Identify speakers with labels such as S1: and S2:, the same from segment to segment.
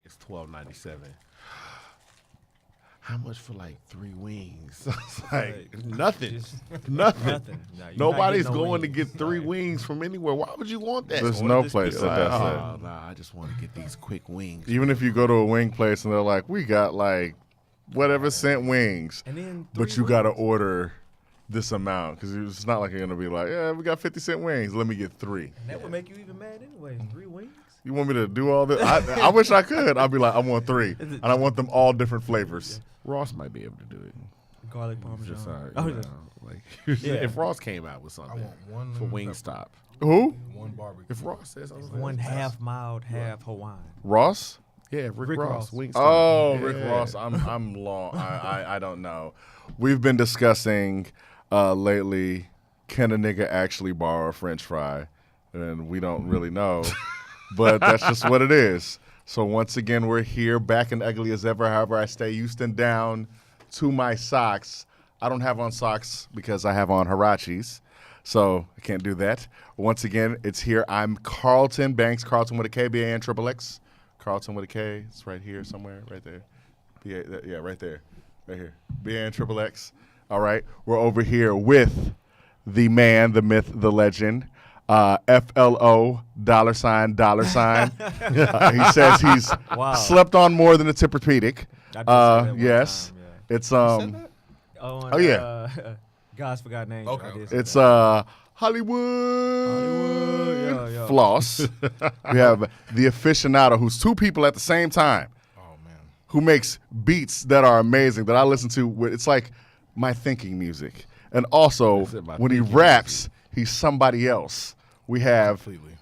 S1: It's $12.97. How much for like 3 wings? It's like nothing. Nothing. Nobody's going to get 3 wings from anywhere. Why would you want that?
S2: There's no place that does that.
S1: Oh, nah, I just want to get these quick wings.
S2: Even if you go to a wing place and they're like, we got like whatever cent wings,
S3: And then
S2: but you got to order this amount because it's not like you're going to be like, yeah, we got 50-cent wings. Let me get 3.
S3: And that would make you even mad anyway. 3 wings?
S2: You want me to do all this? I wish I could. I'd be like, I want 3. And I want them all different flavors.
S1: Ross might be able to do it.
S3: Garlic parmesan.
S1: Just like
S3: Yeah.
S1: if Ross came out with something
S4: I want one
S1: for Wingstop.
S2: Who?
S4: One barbecue.
S1: If Ross says something,
S3: One half mild, half Hawaiian.
S2: Ross?
S1: yeah, Rick Ross,
S3: Ross.
S1: Wingstop.
S2: Oh,
S1: Yeah.
S2: Rick Ross. I'm long. I don't know. We've been discussing lately, can a nigga actually borrow a French fry? And we don't really know. But that's just what it is. So once again, we're here, back and ugly as ever. However, I stay Houston down to my socks. I don't have on socks because I have on Hirachis, so I can't do that. Once again, it's here. I'm Carlton Banks, Carlton with a K, B-A-N, triple X. Carlton with a K. It's right here somewhere, right there. Yeah, right there, right here. B-A-N, triple X. All right, we're over here with the man, the myth, the legend. FLO $. He says he's slept on more than a Tempur-Pedic. Yes,
S3: Time, yeah.
S2: it's
S3: Oh
S2: yeah.
S3: God's forgot name.
S4: Okay.
S2: it's Hollywood.
S3: Yeah.
S2: Floss. We have the aficionado, who's 2 people at the same time,
S4: Oh man.
S2: who makes beats that are amazing that I listen to. It's like my thinking music, and also
S1: That's it, my
S2: when he
S1: thinking
S2: raps, he's somebody else. We have
S4: Completely.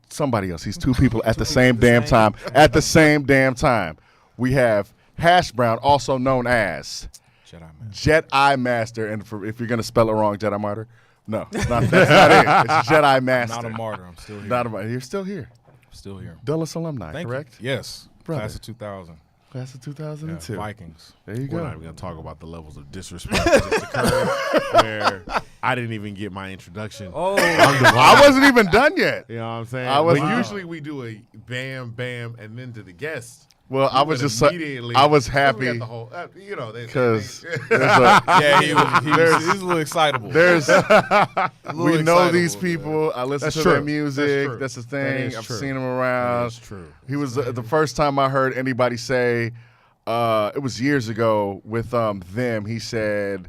S2: somebody else. He's 2 people at the same damn time. At the same damn time. We have Hash Brown, also known as
S4: Jedi man.
S2: Jedi Master. And if you're going to spell it wrong, Jedi Martyr? No, that's not it. It's Jedi Master.
S4: Not a martyr. I'm still here.
S2: Not a martyr. You're still here.
S4: Still here.
S2: Dulles alumni,
S4: Thank
S2: correct?
S4: you. Yes.
S2: Brother.
S4: Class of 2000.
S2: Class of
S4: Yeah,
S2: 2002.
S4: Vikings.
S2: There you
S1: We're
S2: go.
S1: not even going to talk about the levels of disrespect that just occurred where I didn't even get my introduction.
S3: Oh,
S2: I wasn't even done yet.
S1: You know what I'm saying?
S2: I was-
S1: but
S2: Wow.
S1: usually we do a bam, bam, and then to the guest.
S2: Well, I was just
S1: immediately.
S2: I was
S1: We got
S2: happy
S1: the whole,
S2: because
S4: Yeah, he was a little excitable.
S2: there's
S4: A little
S2: we know
S4: excitable
S2: these
S4: with that.
S2: people. I listen
S1: That's
S2: to
S1: true.
S2: their music.
S1: That's
S2: That's,
S1: true.
S2: the
S1: That
S2: thing.
S1: is
S2: I've
S1: true.
S2: seen him around.
S1: That's true.
S2: He was the first time I heard anybody say, it was years ago with them. He said,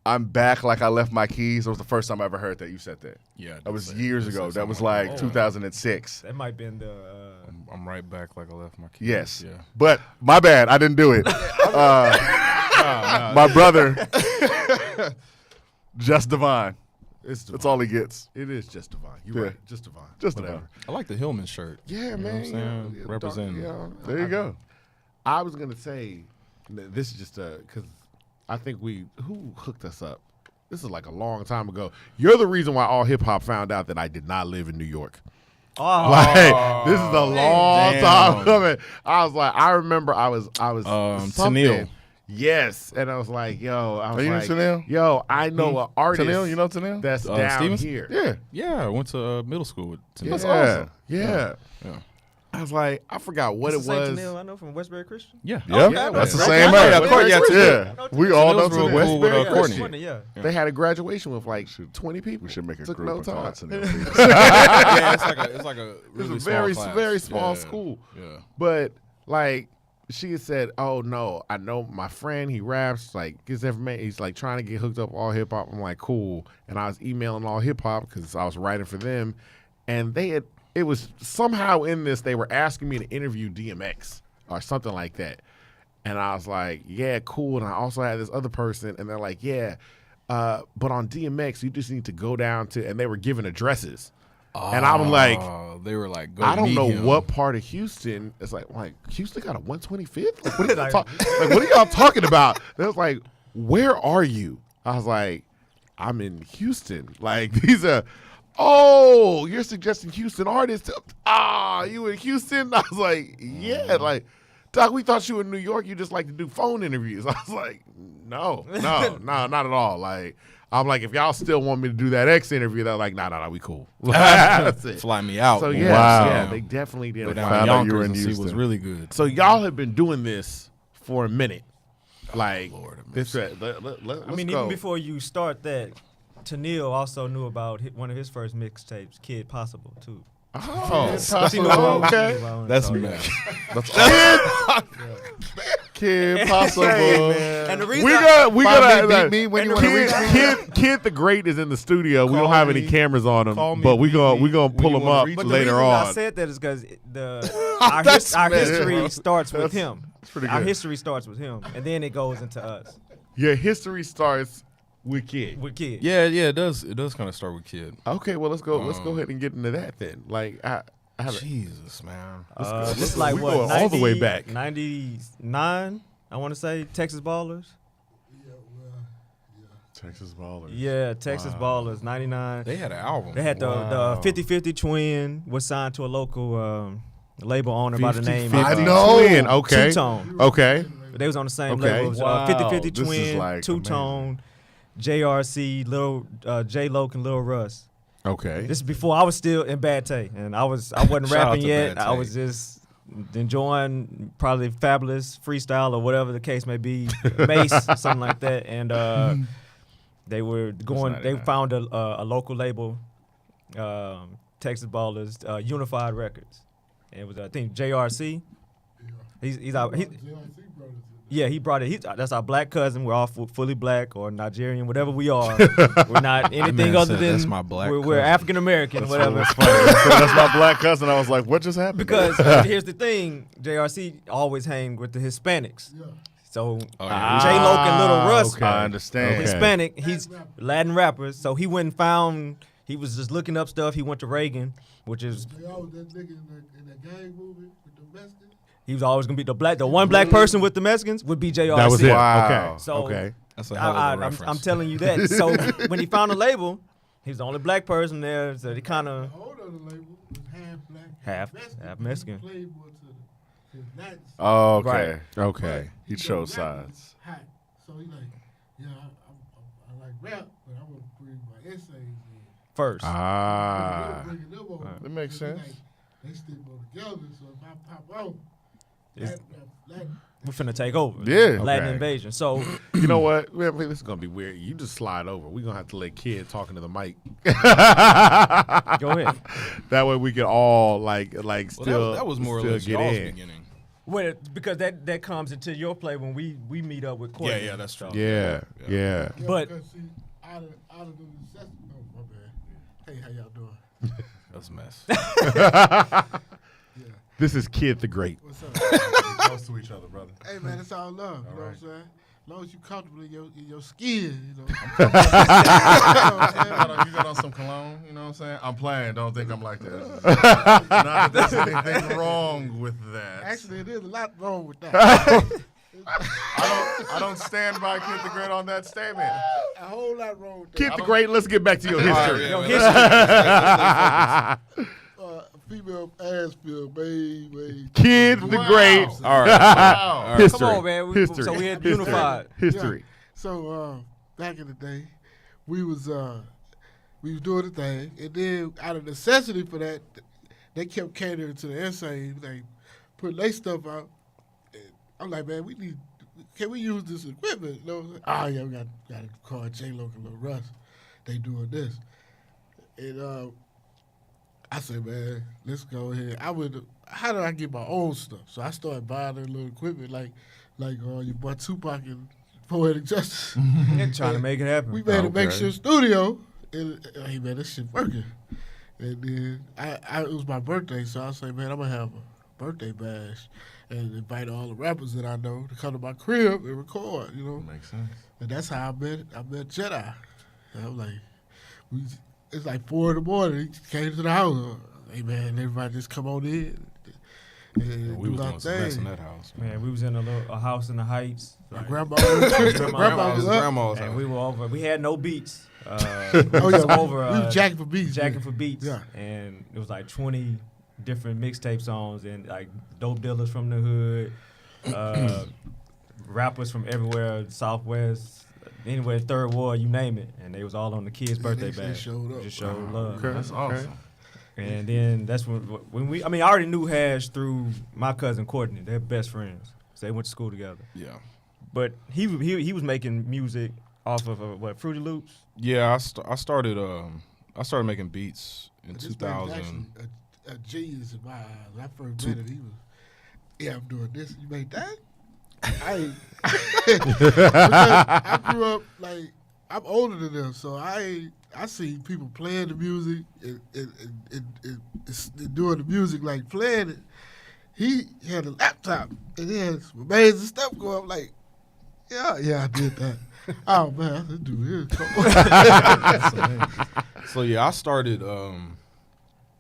S2: "I'm back like I left my keys." It was the first time I ever heard that. You said that.
S4: Yeah,
S2: That was
S4: did
S2: years
S4: say
S2: ago. That
S4: something
S2: was
S4: like
S2: like
S4: that.
S2: 2006.
S3: that might have been the.
S4: I'm right back like I left my keys.
S2: Yes.
S4: Yeah.
S2: But my bad. I didn't do it. My brother, Just Divine.
S1: It's divine.
S2: That's all he gets.
S1: It is just divine. You're
S2: Yeah.
S1: right. Just divine.
S2: Just
S1: Whatever.
S2: Divine.
S4: I like the Hillman shirt.
S1: Yeah,
S4: You know
S1: man.
S4: what I'm saying? Representing.
S2: There you go.
S1: I was gonna say, this is just because I think who hooked us up. This is like a long time ago. You're the reason why all hip hop found out that I did not live in New York.
S3: Oh,
S1: Like, this is a long
S4: Damn.
S1: time coming. I was like, I remember I was something.
S4: Tanil.
S1: Yes, and I was like, yo, I
S2: Are
S1: was
S2: you in
S1: like,
S2: Tanil?
S1: yo, I know an artist.
S2: Tanil, you know Tanil?
S1: that's down
S4: Stevens?
S1: here.
S2: Yeah.
S4: Yeah, I went to middle school with Tanil.
S1: That's
S2: Yeah.
S1: awesome. Yeah.
S4: Yeah.
S1: I was like, I forgot what
S3: That's
S1: it
S3: the
S1: was.
S3: same Tanil I know from Westbury Christian.
S4: Yeah.
S2: Yeah,
S1: yeah,
S2: that's the
S1: okay.
S2: same
S1: Okay,
S2: age.
S1: of course, yeah,
S2: yeah. We all know
S4: Tanil's real
S2: Tanil.
S4: cool with
S1: Westbury
S4: Courtney.
S1: Christian.
S3: Yeah.
S1: They had a graduation with like 20 people.
S2: We should make a
S1: Took
S2: group
S1: no
S2: and
S1: time.
S2: call it Tanil.
S4: Yeah, it's like a
S1: It's
S4: really
S1: a very,
S4: small class.
S1: very small
S4: Yeah.
S1: school.
S4: Yeah.
S1: But like she had said, "Oh no, I know my friend. He raps like he's like trying to get hooked up with all hip hop." I'm like, cool. And I was emailing all hip hop because I was writing for them, and it was somehow in this they were asking me to interview DMX or something like that, and I was like, yeah, cool. And I also had this other person, and they're like, yeah, but on DMX you just need to go down to, and they were giving addresses. And I was like,
S4: They were like, go
S1: I don't
S4: meet
S1: know
S4: him.
S1: what part of Houston. It's like Houston got a 125th. Like, what are y'all talking about? They was like, where are you? I was like, I'm in Houston. Like these are. Oh, you're suggesting Houston artists? You in Houston? I was like, yeah. Like Doc, we thought you were in New York. You just like to do phone interviews. I was like, no, not at all. Like, I'm like, if y'all still want me to do that X interview, they're like, nah, we cool. That's it.
S4: Fly me out.
S1: So
S4: boy.
S1: yeah, they definitely did.
S4: Go
S1: a
S4: down
S1: fly.
S4: to
S2: Found out you were
S4: Yonkers
S2: in
S4: and see
S2: Houston.
S4: what's really good.
S1: So y'all have been doing this for a minute. Like,
S4: Lord have
S1: this.
S4: mercy.
S3: I mean, even before you start that, Tennille also knew about one of his first mixtapes, Kid Possible, too.
S1: Oh,
S3: She knew about-
S1: okay.
S3: she knew about it,
S4: That's
S3: so, yeah.
S4: mess.
S2: Kid Possible.
S3: And the reason
S1: We
S3: I-
S1: gotta
S5: beat me when you want to reach me.
S1: Kid the Great is in the studio. We don't have any
S4: me.
S1: cameras on him,
S4: Call me,
S1: but we
S4: beat
S1: gonna
S4: me
S1: pull
S4: when you
S1: him
S4: wanna
S1: up
S4: reach
S3: But
S4: me.
S3: the
S1: later
S3: reason
S1: on.
S3: I said that is because our
S2: That's
S3: history
S2: mad.
S3: starts with him.
S2: pretty
S3: Our
S2: good.
S3: history starts with him, and then it goes into us
S1: Your history starts with Kid.
S3: with Kid.
S4: Yeah, it does. It does kind of start with Kid.
S1: Okay, well let's go ahead and get into that then. Like I have
S4: Jesus, man.
S3: This is like
S1: we
S3: what,
S1: going all the way back.
S3: 99, I want to say, Texas Ballers.
S2: Texas Ballers.
S3: Yeah, Texas Ballers, 99.
S4: They had an album.
S3: They had the 50-50 twin was signed to a local label owner by the name
S1: 50-50
S3: of
S5: know.
S1: Twin. Okay.
S3: Two-Tone.
S1: Okay.
S3: They was on the same
S1: Okay.
S3: label. It was,
S2: Wow.
S3: 50-50
S2: This is
S3: Twin,
S2: like
S3: Two-Tone, JRC, Lil J-Loke, and Lil Russ.
S1: Okay.
S3: This is before I was still in Bad Tay, and I wasn't
S4: Shout out
S3: rapping
S4: to
S3: yet.
S4: Bad
S3: I
S4: Tay.
S3: was just enjoying probably Fabulous freestyle or whatever the case may be, Mace, something like that. And they were going. They
S2: 99.
S3: found a local label, Texas Ballers, Unified Records, and it was I think JRC. He's out. Yeah, he brought it. That's our black cousin. We're all fully black or Nigerian, whatever we are. We're not anything
S4: man
S3: other
S4: said,
S3: than
S4: "That's my black
S3: we're
S4: cousin."
S3: African American, whatever.
S2: That's my black cousin. I was like, what just happened?
S3: Because here's the thing, JRC always hang with the Hispanics. So
S4: yeah.
S3: J-Loke and Little Russ,
S1: okay.
S2: I understand.
S1: Okay.
S3: Hispanic, he's Latin rappers. So he went and found, he was just looking up stuff. He went to Reagan, which is,
S5: They always that nigga in that gang movie with the Mexicans.
S3: he was always going to be the one black person with the Mexicans would be JRC.
S1: That was it.
S2: Wow.
S1: Okay.
S3: So
S1: okay.
S4: That's a hell of a
S3: I'm
S4: reference.
S3: telling you that. So when he found a label, he was the only black person there. So he kind of,
S5: The owner of the label was half black,
S3: Half Mexican.
S5: He played more to the Latin side.
S2: Oh, okay.
S3: Right.
S1: Okay.
S2: He
S5: But
S2: chose
S5: rap was
S2: sides.
S5: hot. So he like, yeah, I like rap, but I want to bring my essays in.
S3: first.
S1: Ah.
S5: Bringing them over.
S2: That makes
S5: Because
S2: sense.
S5: They stick more together, so if I pop out,
S3: It's-
S5: that
S3: We're finna take over.
S2: Yeah.
S3: Latin
S1: Okay.
S3: invasion. So
S1: You know what? This is gonna be weird. You just slide over. We're gonna have to let Kid talking to the mic.
S3: go ahead.
S1: That way we can all like
S4: Well,
S1: still
S4: that was more or
S1: still
S4: less
S1: get
S4: y'all's
S1: in.
S4: beginning.
S3: Well, because that comes into your play when we meet up with Courtney.
S4: Yeah, that's true.
S1: Yeah. Yeah.
S5: Yeah,
S3: But-
S5: because see, out of the necessity. Oh my bad. Hey, how y'all doing?
S4: That's a mess.
S5: Yeah.
S1: This is Kid the Great.
S5: What's up?
S2: Close to each other, brother.
S5: Hey man, it's all love. You know what I'm saying? As long as you comfortable in your skin, you know.
S2: You got on some cologne, you know what I'm saying? I'm playing. Don't think I'm like that. Not that there's anything wrong with that.
S5: Actually, there's a lot wrong with that.
S2: I don't stand by Kid the Great on that statement.
S5: A whole lot wrong with that.
S1: Kid the Great. Let's get back to your history.
S4: All right,
S3: Yo,
S4: yeah,
S3: history.
S5: Female ass feel made.
S1: Kid the Great.
S4: All right.
S2: Wow.
S1: History.
S3: Come on, man.
S1: History.
S3: So we had
S1: History.
S3: unified.
S1: History.
S5: So back in the day, we was doing the thing, and then out of necessity for that, they kept catering to the essays. They put their stuff out. And I'm like, man, can we use this equipment? You know what I'm saying? Oh yeah, we got to call J-Loke and Lil Russ. They doing this, and I said, man, let's go ahead. How do I get my own stuff? So I started buying their little equipment, like your boy Tupac and Poetic Justice.
S3: Trying to make it happen.
S5: We made a
S1: Okay.
S5: makeshift studio, and hey man, this shit working. And then it was my birthday, so I was like, man, I'm gonna have a birthday bash and invite all the rappers that I know to come to my crib and record. You know,
S2: Makes sense.
S5: and that's how I met Jedi. And I'm like, it's like 4 in the morning. He came to the house. Hey man, everybody just come on in. And
S4: We was
S5: do our
S4: doing some mess in
S5: thing.
S4: that house.
S3: Man, we was in a house in the Heights.
S5: My grandma was up.
S4: Grandma's
S3: And
S4: house.
S3: we were over. We had no beats.
S5: Oh
S3: we
S5: yeah,
S3: was over.
S5: we was jacking for beats.
S3: jacking
S5: man.
S3: for beats.
S5: Yeah.
S3: And it was like 20 different mixtape songs and like dope dealers from the hood. rappers from everywhere, Southwest, anywhere, Third Ward, you name it, and they was all on the kids' birthday
S5: They
S3: bash.
S5: showed up.
S3: Just showed love.
S1: Okay.
S4: That's awesome.
S3: And then that's when we. I mean, I already knew Hash through my cousin Courtney. They're best friends. So they went to school together.
S4: Yeah.
S3: But he was making music off of what, Fruity Loops.
S4: Yeah, I started making beats in
S5: But this man is
S4: 2000.
S5: actually a genius in my eyes. When I first met him, he was, yeah, I'm doing this. You made that? Because I grew up, like, I'm older than them, so I see people playing the music and doing the music, like playing it. He had a laptop and he had some amazing stuff going. I'm like, yeah, I did that. Oh man, this dude here.
S4: So yeah, I started.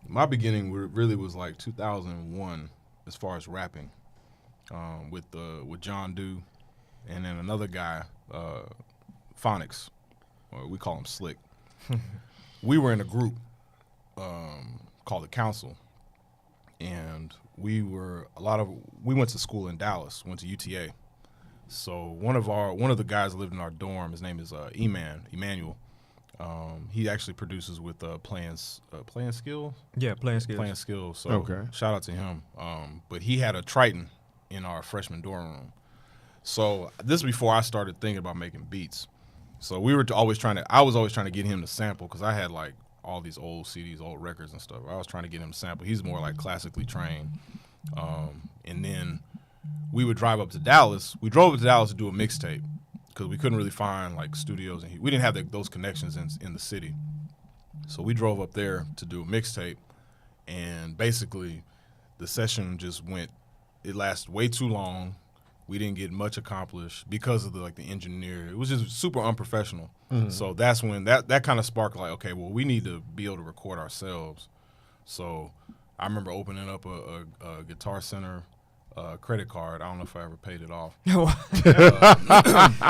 S4: My beginning really was like 2001 as far as rapping, with John Dew, and then another guy, Phonics, or we call him Slick. We were in a group called the Council, and we went to school in Dallas, went to UTA. So one of the guys that lived in our dorm, his name is Emmanuel. He actually produces with Playing Skill.
S3: Yeah, playing skills.
S4: Playing Skills. So
S1: Okay.
S4: shout out to him. But he had a Triton in our freshman dorm room. So this is before I started thinking about making beats. So I was always trying to get him to sample, because I had like all these old CDs, old records and stuff. I was trying to get him to sample. He's more like classically trained. And then we would drive up to Dallas. We drove up to Dallas to do a mixtape, because we couldn't really find like studios, and we didn't have those connections in the city. So we drove up there to do a mixtape, and basically the session it lasted way too long. We didn't get much accomplished because of the engineer. It was just super unprofessional. Mm-hmm. So that's when that kind of sparked, like, okay, well, we need to be able to record ourselves. So I remember opening up a Guitar Center credit card. I don't know if I ever paid it off.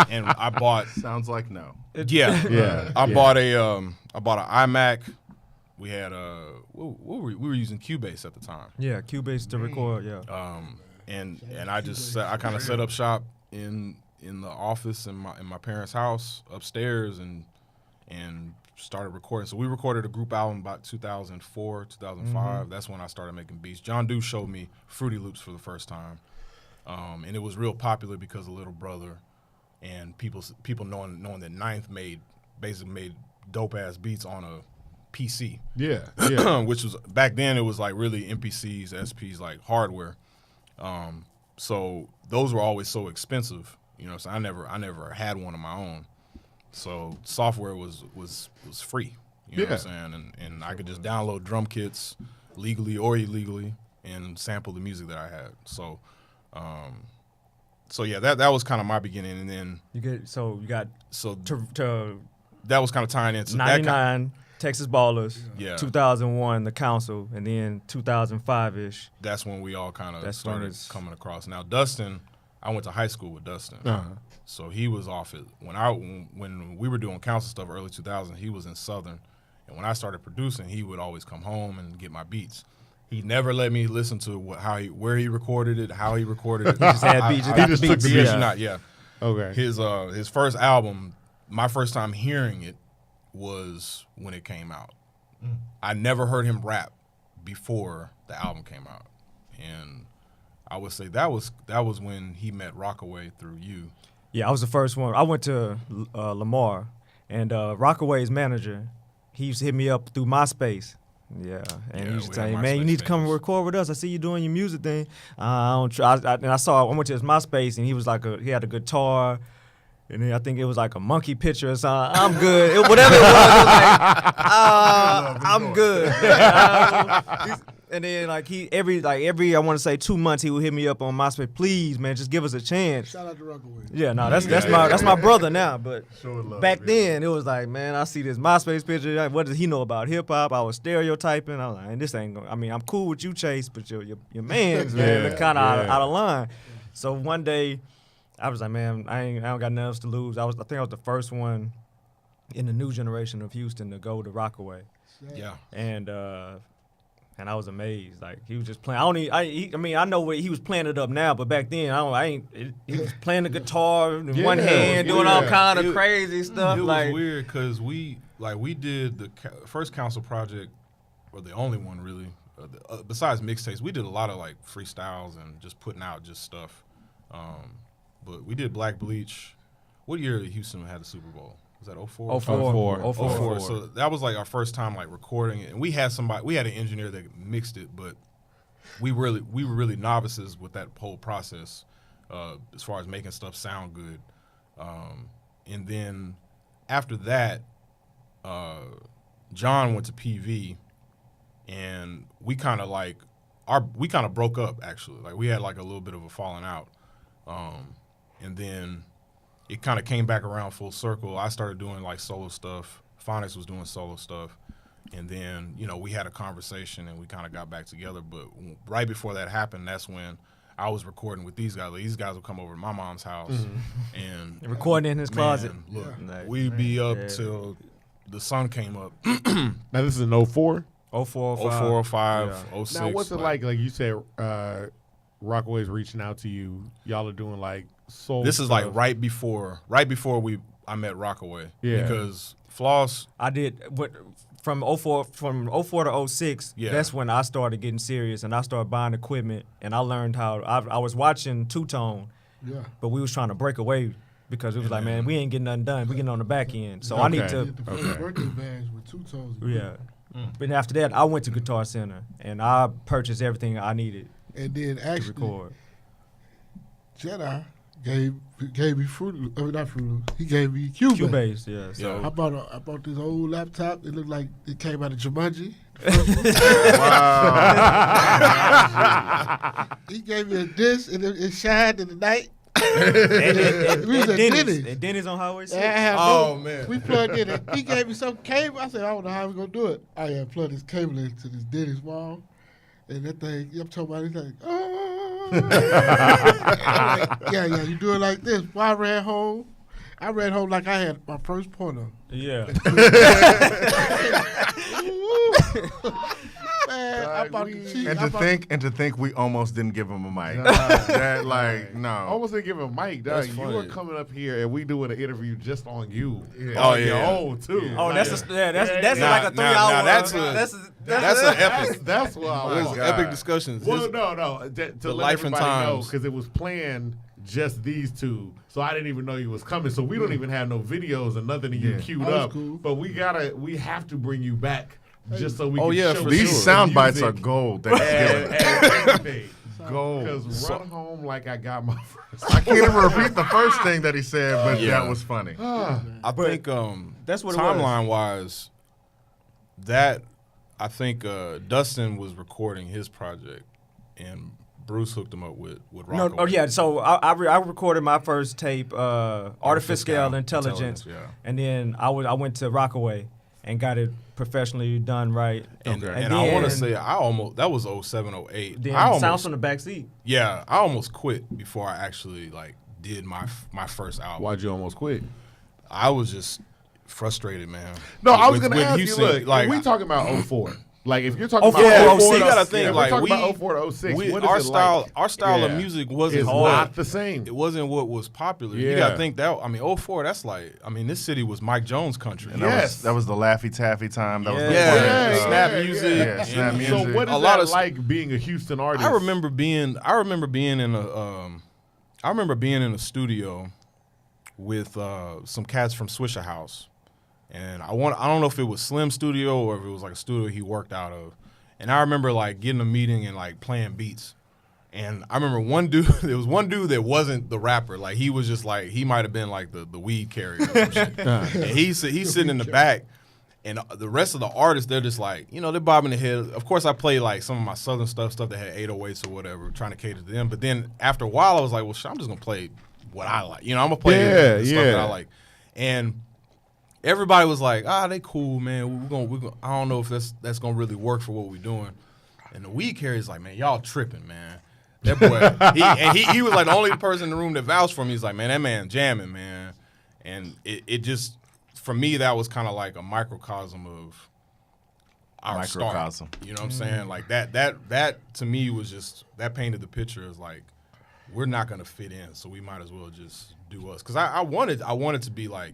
S4: And I bought.
S2: Sounds like no.
S1: Yeah.
S4: I bought an iMac. We had we were using Cubase at the time.
S3: Yeah, Cubase to record. Yeah.
S4: And I kind of set up shop in the office in my parents' house upstairs and started recording. So we recorded a group album about 2004, 2005. Mm-hmm. That's when I started making beats. John Dew showed me Fruity Loops for the first time, and it was real popular because of Little Brother and people knowing that Ninth made dope ass beats on a PC.
S1: Yeah.
S4: Which was back then. It was like really MPCs, SPs, like hardware. So those were always so expensive, so I never had one of my own. So software was free, you know what I'm saying? And I could just download drum kits legally or illegally and sample the music that I had. So yeah, that was kind of my beginning. And then that was kind of tying into
S3: 99 Texas Ballers,
S4: yeah.
S3: 2001 the Council, and then 2005-ish.
S4: That's when we all kind of started coming across. Now Dustin, I went to high school with Dustin, so he was off it when we were doing Council stuff early 2000. He was in Southern, and when I started producing, he would always come home and get my beats. He never let me listen to where he recorded it, how he recorded it.
S3: He just had beats.
S1: He just took the beats.
S4: Yeah.
S1: Okay.
S4: His first album, my first time hearing it was when it came out. I never heard him rap before the album came out, and I would say that was when he met Rockaway through you.
S3: Yeah, I was the first one. I went to Lamar, and Rockaway's manager, he used to hit me up through MySpace. Yeah, and he used to say, "Man, you need to come and record with us. I see you doing your music thing." I went to his MySpace, and he was he had a guitar. And then I think it was like a monkey picture or something. I'm good. Whatever it was like, I'm good. And then every I want to say 2 months he would hit me up on MySpace. Please, man, just give us a chance.
S5: Shout out to Rockaway.
S3: Yeah, no, that's my brother now. But back then it was like, man, I see this MySpace picture. What does he know about hip hop? I was stereotyping. I was like, this ain't going. I mean, I'm cool with you, Chase, but your man's man, they're kind of out of line. So one day, I was like, man, I don't got nothing else to lose. I think I was the first one in the new generation of Houston to go to Rockaway.
S4: Yeah.
S3: And And I was amazed. Like he was just playing. I know what he was playing it up now, but back then he was playing the guitar in one hand, doing all kind of crazy stuff.
S4: It
S3: like
S4: was weird because we did the first council project, or the only one really. Besides mixtapes, we did a lot of like freestyles and just putting out just stuff. But we did Black Bleach. What year did Houston had the Super Bowl? Was that 04?
S3: 04.
S4: So that was like our first time like recording it, and we had an engineer that mixed it, but we were really novices with that whole process as far as making stuff sound good. And then after that, John went to PV, and we kind of broke up actually. Like we had like a little bit of a falling out, and then it kind of came back around full circle. I started doing like solo stuff. Phonics was doing solo stuff. And then, we had a conversation and we kind of got back together. But right before that happened, that's when I was recording with these guys. Like, these guys would come over to my mom's house and
S3: recording in his closet.
S4: Look, we'd be up till the sun came up.
S1: Now, this is in 04?
S3: 04,
S4: 05, 06.
S1: Now, what's it like you said, Rockaway's reaching out to you. Y'all are doing like soul
S4: This is
S1: stuff.
S4: like right before I met Rockaway.
S1: Yeah.
S4: Because Floss.
S3: I did from 04 to 06.
S4: Yeah.
S3: That's when I started getting serious and I started buying equipment and I learned how I was watching Two Tone, but we was trying to break away because it was like, man, we ain't getting nothing done. We getting on the back end, so I need to.
S5: The first birthday bags with 2 tones.
S3: Yeah. But after that, I went to Guitar Center and I purchased everything I needed
S5: And then
S3: to
S5: actually,
S3: record.
S5: Jedi gave me not Fruit Loops. He gave me Cubase.
S3: Cubase, yeah. So
S5: I bought this old laptop. It looked like it came out of Jumanji. He gave me a disc and it shined in the night. We was at Denny's.
S3: And Denny's on Highway 6.
S4: Man.
S5: We plugged in it. He gave me some cable. I said, I don't know how we're going to do it. I had plugged this cable into this Denny's wall. And that thing, I'm talking about, he's like, oh. I'm like, yeah, you do it like this. Well, I ran home like I had my first porno.
S3: Yeah.
S5: Man, I'm about to cheat.
S2: And to think we almost didn't give him a mic. No.
S1: Almost didn't give him a mic, dog.
S4: That's
S1: You
S4: funny.
S1: were coming up here and we doing an interview just on you.
S4: Oh,
S1: On your
S4: yeah.
S1: own, too.
S3: Oh, that's like
S4: Nah,
S3: a 3
S4: nah,
S3: hour.
S4: that's an epic.
S1: That's what I
S4: That's
S1: was.
S4: epic discussions.
S1: Well, no. To let
S4: life and
S1: everybody know,
S4: times.
S1: because it was planned just these two. So I didn't even know you was coming. So we don't even have no videos or nothing of you queued
S5: Oh, that's
S1: up.
S5: cool.
S1: But we have to bring you back just so we
S4: Oh,
S1: can
S4: yeah,
S1: show
S4: for
S1: you
S2: These
S4: sure.
S2: sound bites
S1: music
S2: are gold.
S1: and
S2: Thanksgiving.
S1: everything.
S2: Gold.
S1: Because run home like I got my first.
S2: I can't even repeat the first thing that he said, but
S4: Yeah.
S2: that was funny.
S4: I think
S3: That's what it was.
S4: timeline wise, I think Dustin was recording his project, and Bruce hooked him up with
S3: No,
S4: Rockaway.
S3: yeah. So I recorded my first tape, Artificial Intelligence,
S4: yeah.
S3: and then I went to Rockaway and got it professionally done right.
S4: And
S3: then,
S4: I want to say that was 07, 08.
S3: then
S4: I almost,
S3: sounds from the back seat.
S4: yeah, I almost quit before I actually did my first album.
S1: Why'd you almost quit?
S4: I was just frustrated, man.
S1: No, I was
S4: With-
S1: going to
S4: with
S1: ask
S4: Houston,
S1: you, look, we talking about 04. Like, if you're talking
S3: 04,
S1: about
S3: 06,
S4: you gotta think,
S1: if
S4: like,
S1: we're talking
S4: we-
S1: about 04 to 06, what is
S4: our
S1: it
S4: style,
S1: like?
S4: our style of
S1: Yeah.
S4: music wasn't
S1: It's
S4: what-
S1: not the same.
S4: It wasn't what was popular. You
S1: Yeah.
S4: gotta think that. 04. That's this city was Mike Jones country.
S2: And
S1: Yes.
S2: that was the Laffy Taffy time. That was the
S3: Yeah.
S2: point.
S1: Yeah,
S4: Snap
S1: yeah,
S4: music.
S2: yeah, snap
S4: and-
S2: music.
S1: So what is
S4: A lot
S1: that
S4: of-
S1: like being a Houston artist?
S4: I remember being in a studio with some cats from Swisher House, and I don't know if it was Slim Studio or if it was like a studio he worked out of. And I remember getting a meeting and playing beats. And I remember there was one dude that wasn't the rapper. Like he was just he might have been the weed carrier or some shit. And he's sitting in the back. And the rest of the artists, they're just they're bobbing their head. Of course, I played some of my southern stuff that had 808s or whatever, trying to cater to them. But then after a while, I was like, well, shit, I'm just going to play what I like. I'm going to play the stuff that I like. And everybody was like, they cool, man. We're gonna, I don't know if that's going to really work for what we're doing. And the weed carrier's like, man, y'all tripping, man. That boy, he was the only person in the room that vouched for me. He's like, man, that man jamming, man. And it just, for me, that was kind of like a microcosm of, our
S2: Microcosm.
S4: start. You know what I'm saying? Like that to me was just that painted the picture as like we're not gonna fit in, so we might as well just do us. Because I wanted to be like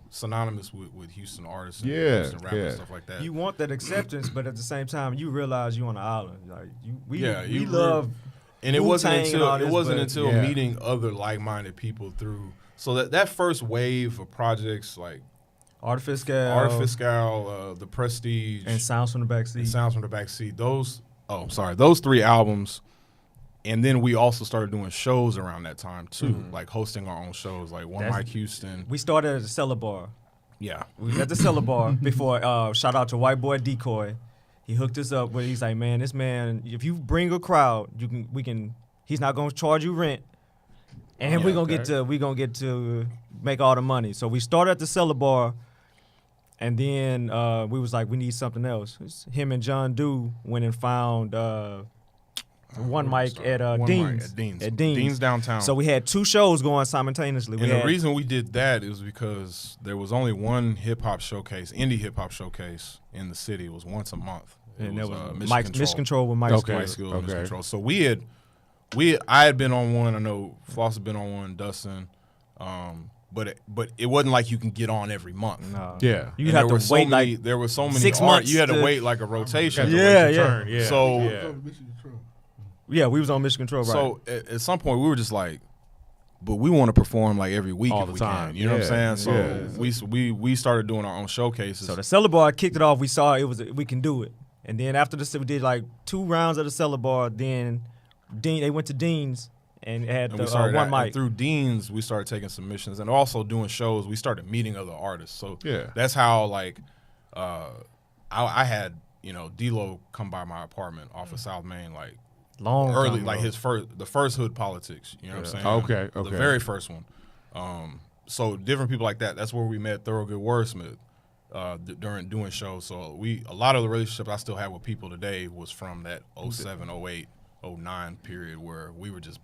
S4: synonymous with Houston artists, and Houston rappers, and stuff like that.
S3: You want that acceptance, but at the same time, you realize you on an island. Like we
S4: you
S3: love.
S4: And it wasn't
S3: Wu-Tang
S4: until meeting other like-minded people through. So that first wave of projects like
S3: Artificial,
S4: The Prestige,
S3: and Sounds from the
S4: Backseat. Those 3 albums, and then we also started doing shows around that time too, like hosting our own shows, like One Mic Houston.
S3: We started at the Cellar Bar.
S4: Yeah,
S3: We was at the Cellar Bar before. Shout out to White Boy Decoy. He hooked us up with. He's like, man, this man. If you bring a crowd, we can. He's not gonna charge you rent, and we gonna get to make all the money. So we started at the Cellar Bar, and then we was like, we need something else. Him and John Dew went and found One Mic at Dean's. At
S4: Dean's downtown.
S3: So we had 2 shows going simultaneously.
S4: And the reason we did that is because there was only one hip-hop showcase, indie hip-hop showcase in the city. It was once a month.
S3: And that was
S4: Mission
S3: Mission Control with Mike
S4: Mike Skill and Mission Control. So I had been on one. I know Floss had been on one, Dustin. But it wasn't like you can get on every month.
S3: No.
S1: Yeah.
S3: You have to wait like
S4: there were so many
S3: 6 months.
S4: You had to wait like a rotation.
S1: Yeah.
S4: So
S3: yeah, we was on Mission Control. Right.
S4: So at some point we were just like, but we want to perform like every week
S1: all
S4: if
S1: the
S4: we
S1: time.
S4: can. You know what I'm saying? So we started doing our own showcases.
S3: So the Cellar Bar kicked it off. We saw we can do it. And then after this, we did like 2 rounds of the Cellar Bar. Then they went to Dean's and had One Mic.
S4: And through Dean's, we started taking submissions and also doing shows. We started meeting other artists. So that's how like I had D-Lo come by my apartment off of South Main like
S3: long
S4: early,
S3: time
S4: like
S3: ago.
S4: the first Hood Politics. You know what I'm saying?
S1: Okay.
S4: The very first one. So different people like that. That's where we met Thorogood Wordsmith. During doing shows, so a lot of the relationships I still have with people today was from that 07, 08, 09 period where we were just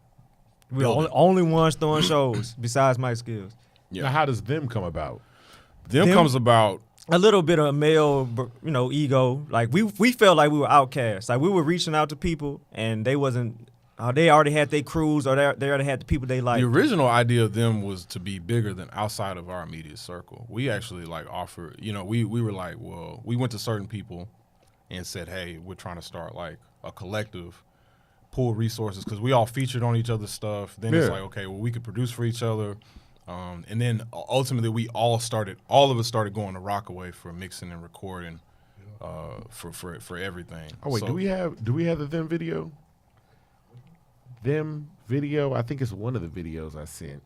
S3: we were only ones throwing shows besides Mike Skills.
S1: Yeah. Now, how does them come about?
S4: Them comes about
S3: a little bit of male, ego. Like we felt like we were outcasts. Like we were reaching out to people and they wasn't. They already had their crews, or they already had the people they liked.
S4: The original idea of them was to be bigger than outside of our immediate circle. We actually offered, we were like, well, we went to certain people and said, hey, we're trying to start like a collective, pool resources because we all featured on each other's stuff. Then it's like, okay, well, we could produce for each other. And then ultimately we all of us started going to Rockaway for mixing and recording for everything.
S1: Oh, wait,
S4: so,
S1: do we have the Them video? Them video, I think it's one of the videos I sent.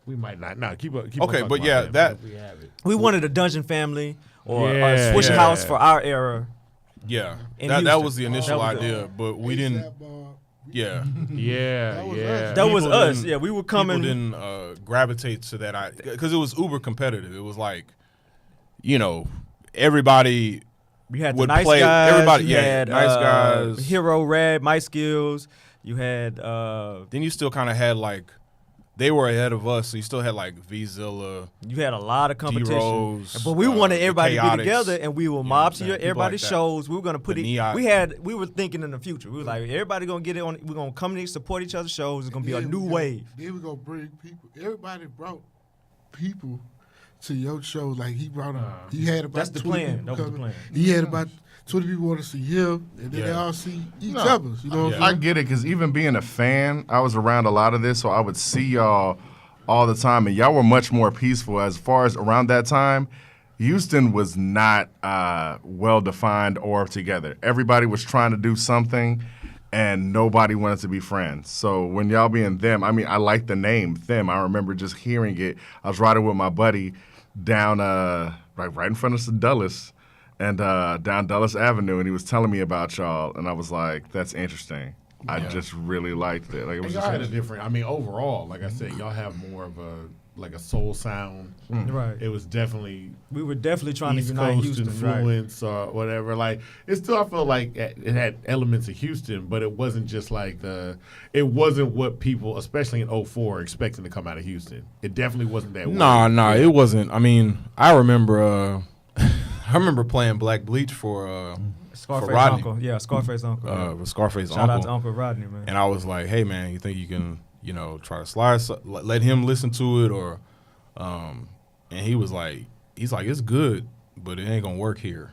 S1: We might not. No, keep on.
S4: Okay, but yeah, that
S1: we have it.
S3: We wanted a Dungeon Family or a Swish House for our era.
S4: Yeah,
S3: In
S4: that
S3: Houston.
S4: was the initial
S3: That was
S4: idea, but we didn't. Yeah,
S3: That was
S4: People
S3: us.
S4: didn't-
S3: Yeah, we were coming.
S4: People didn't gravitate to that because it was uber competitive. It was like, everybody.
S3: You had the
S4: would
S3: nice
S4: play-
S3: guys.
S4: everybody-
S3: You
S4: yeah,
S3: had,
S4: nice guys.
S3: Hero Red, My Skills. You had
S4: Then you still kind of had like, they were ahead of us, so you still had like V-Zilla.
S3: you had a lot of competition.
S4: D-Rose,
S3: But we wanted everybody to be
S4: Chaotix,
S3: together, and we would
S4: know
S3: mob
S4: what I'm
S3: to
S4: saying? People
S3: everybody's
S4: like that.
S3: shows. We were gonna put
S4: The
S3: it.
S4: Neot.
S3: We were thinking in the future. We were like, everybody gonna get it on. We're gonna come and support each other's shows. It's gonna be a new wave.
S5: Then we gonna bring people. Everybody brought people to your show. Like he brought them. He had about
S3: That's the
S5: 20
S3: plan.
S5: people
S3: That was the
S5: coming.
S3: plan.
S5: He had about 20 people want to see him, and then they all see each other. You know what I'm
S2: I
S5: saying?
S2: get it, because even being a fan, I was around a lot of this, so I would see y'all all the time, and y'all were much more peaceful. As far as around that time, Houston was not well-defined or together. Everybody was trying to do something, and nobody wanted to be friends. So when y'all being Them, I mean, I like the name Them. I remember just hearing it. I was riding with my buddy down right in front of Dulles, and down Dulles Avenue, and he was telling me about y'all, and I was like, that's interesting. I just really liked it. Like, it was
S1: Y'all
S2: just
S1: had a different. I mean, overall, like I said, y'all have more of a soul sound.
S3: Right.
S1: It was definitely
S3: We were definitely trying
S1: East
S3: to unite
S1: Coast
S3: Houston. Right.
S1: influence or whatever. Like it still, I felt like it had elements of Houston, but it wasn't just like it wasn't what people, especially in 04, expecting to come out of Houston. It definitely wasn't that.
S4: Nah, it wasn't. I mean, I remember. I remember playing Black Bleach for
S3: Scarface
S4: Rodney.
S3: Uncle. Yeah, Scarface Uncle.
S4: with Scarface
S3: Shout out to
S4: Uncle.
S3: Uncle Rodney, man.
S4: And I was like, hey man, you think you can, try to slide, let him listen to it, or, and he's like, it's good, but it ain't gonna work here.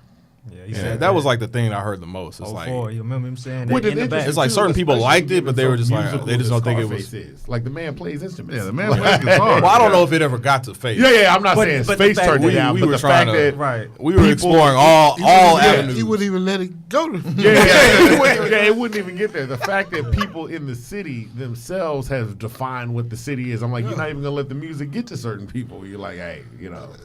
S3: Yeah, he
S4: Yeah,
S3: said
S4: that was like the thing I heard the most. It's like,
S3: you remember him saying
S1: Which
S3: that
S1: is
S3: in the back.
S1: interesting,
S4: It's like
S1: too,
S4: certain people
S1: especially
S4: liked it, but they were just like,
S1: musical
S4: they just
S1: as
S4: don't think it
S1: Scarface
S4: was.
S1: is. Like the man plays instruments.
S2: Yeah, the man plays guitar.
S4: Well, I don't know if it ever got to Faith.
S1: Yeah, I'm not
S3: But-
S1: saying
S3: but the
S1: Space
S3: fact
S1: turned
S3: we-
S1: it down,
S4: we
S1: but
S4: were
S1: the
S4: trying
S1: fact
S4: to-
S1: that
S3: Right.
S4: We were
S1: People-
S4: exploring all avenues.
S5: He wouldn't even let it go.
S1: it wouldn't even get there. The fact that people in the city themselves have defined what the city is, I'm like, you're not even gonna let the music get to certain people. You're like, hey,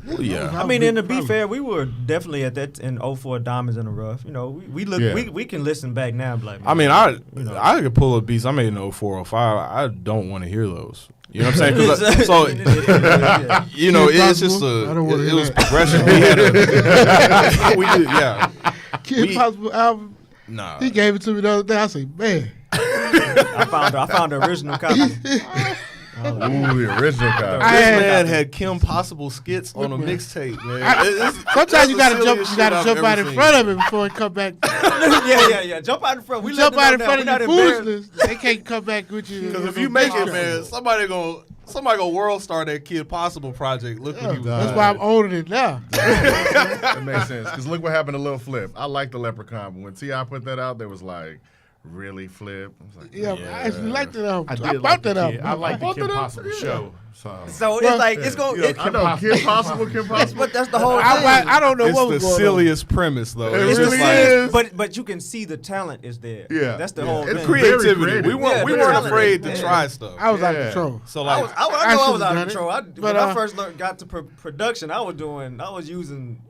S4: Well, yeah.
S3: I mean, and to be fair, we were definitely at that in 04 Diamonds in the Rough. We look,
S1: Yeah.
S3: we can listen back now and be like, man,
S4: I mean, I could pull up beats I made in 0405. I don't want to hear those. You know what I'm saying? 'Cause
S3: Yeah.
S4: it's just
S5: I don't wanna
S4: it
S5: hear
S4: was
S5: that.
S4: progression. We had a, we did, yeah.
S5: Kid
S4: We-
S5: Possible album.
S4: Nah.
S5: He gave it to me the other day. I said, man,
S3: I found the original copy.
S2: Ooh, the original copy.
S5: I
S4: This
S5: had-
S4: man had Kim Possible skits on a mixtape, man.
S5: sometimes you gotta jump. You
S4: Shit
S5: gotta
S4: I've
S5: jump
S4: ever
S5: out in
S4: seen.
S5: front of it before it come back.
S3: yeah. Jump out in front. We
S5: Jump out in front of
S3: your
S5: your foolishness. They can't come back with you.
S4: Because if you make it, man, somebody gonna world star that Kid Possible project. Look what you
S5: That's why I'm owning it now.
S2: That makes sense. Because look what happened to Lil Flip. I like the Leprechaun, but when T.I. put that out, there was like, really, Flip? I was like,
S5: Yeah, I actually like that album.
S1: I
S5: I
S1: did
S5: bought
S1: like
S5: that
S1: the
S5: album.
S1: Kid. I like the
S5: bought
S1: Kim
S5: that
S1: Possible
S5: album.
S1: show. So
S3: So it's
S5: Well,
S3: like it's going.
S1: yeah,
S3: It,
S2: I know, Kid Possible, Kid Possible.
S3: but that's the whole thing.
S5: I don't know
S4: It's
S5: what
S4: the
S5: was going
S4: silliest premise, though.
S1: It
S4: It's
S1: really
S4: just like
S1: is.
S3: But you can see the talent is there.
S1: Yeah.
S3: That's the
S1: Yeah.
S3: whole
S2: It's
S3: thing.
S2: creative.
S4: creativity. We
S3: Yeah,
S4: weren't
S3: talented.
S4: afraid to
S3: Yeah.
S4: try stuff.
S5: on. I was out
S1: Yeah.
S5: of control.
S4: So
S3: I
S4: like,
S3: was out of
S5: done it.
S3: control.
S5: But,
S3: When I first got to production, I was using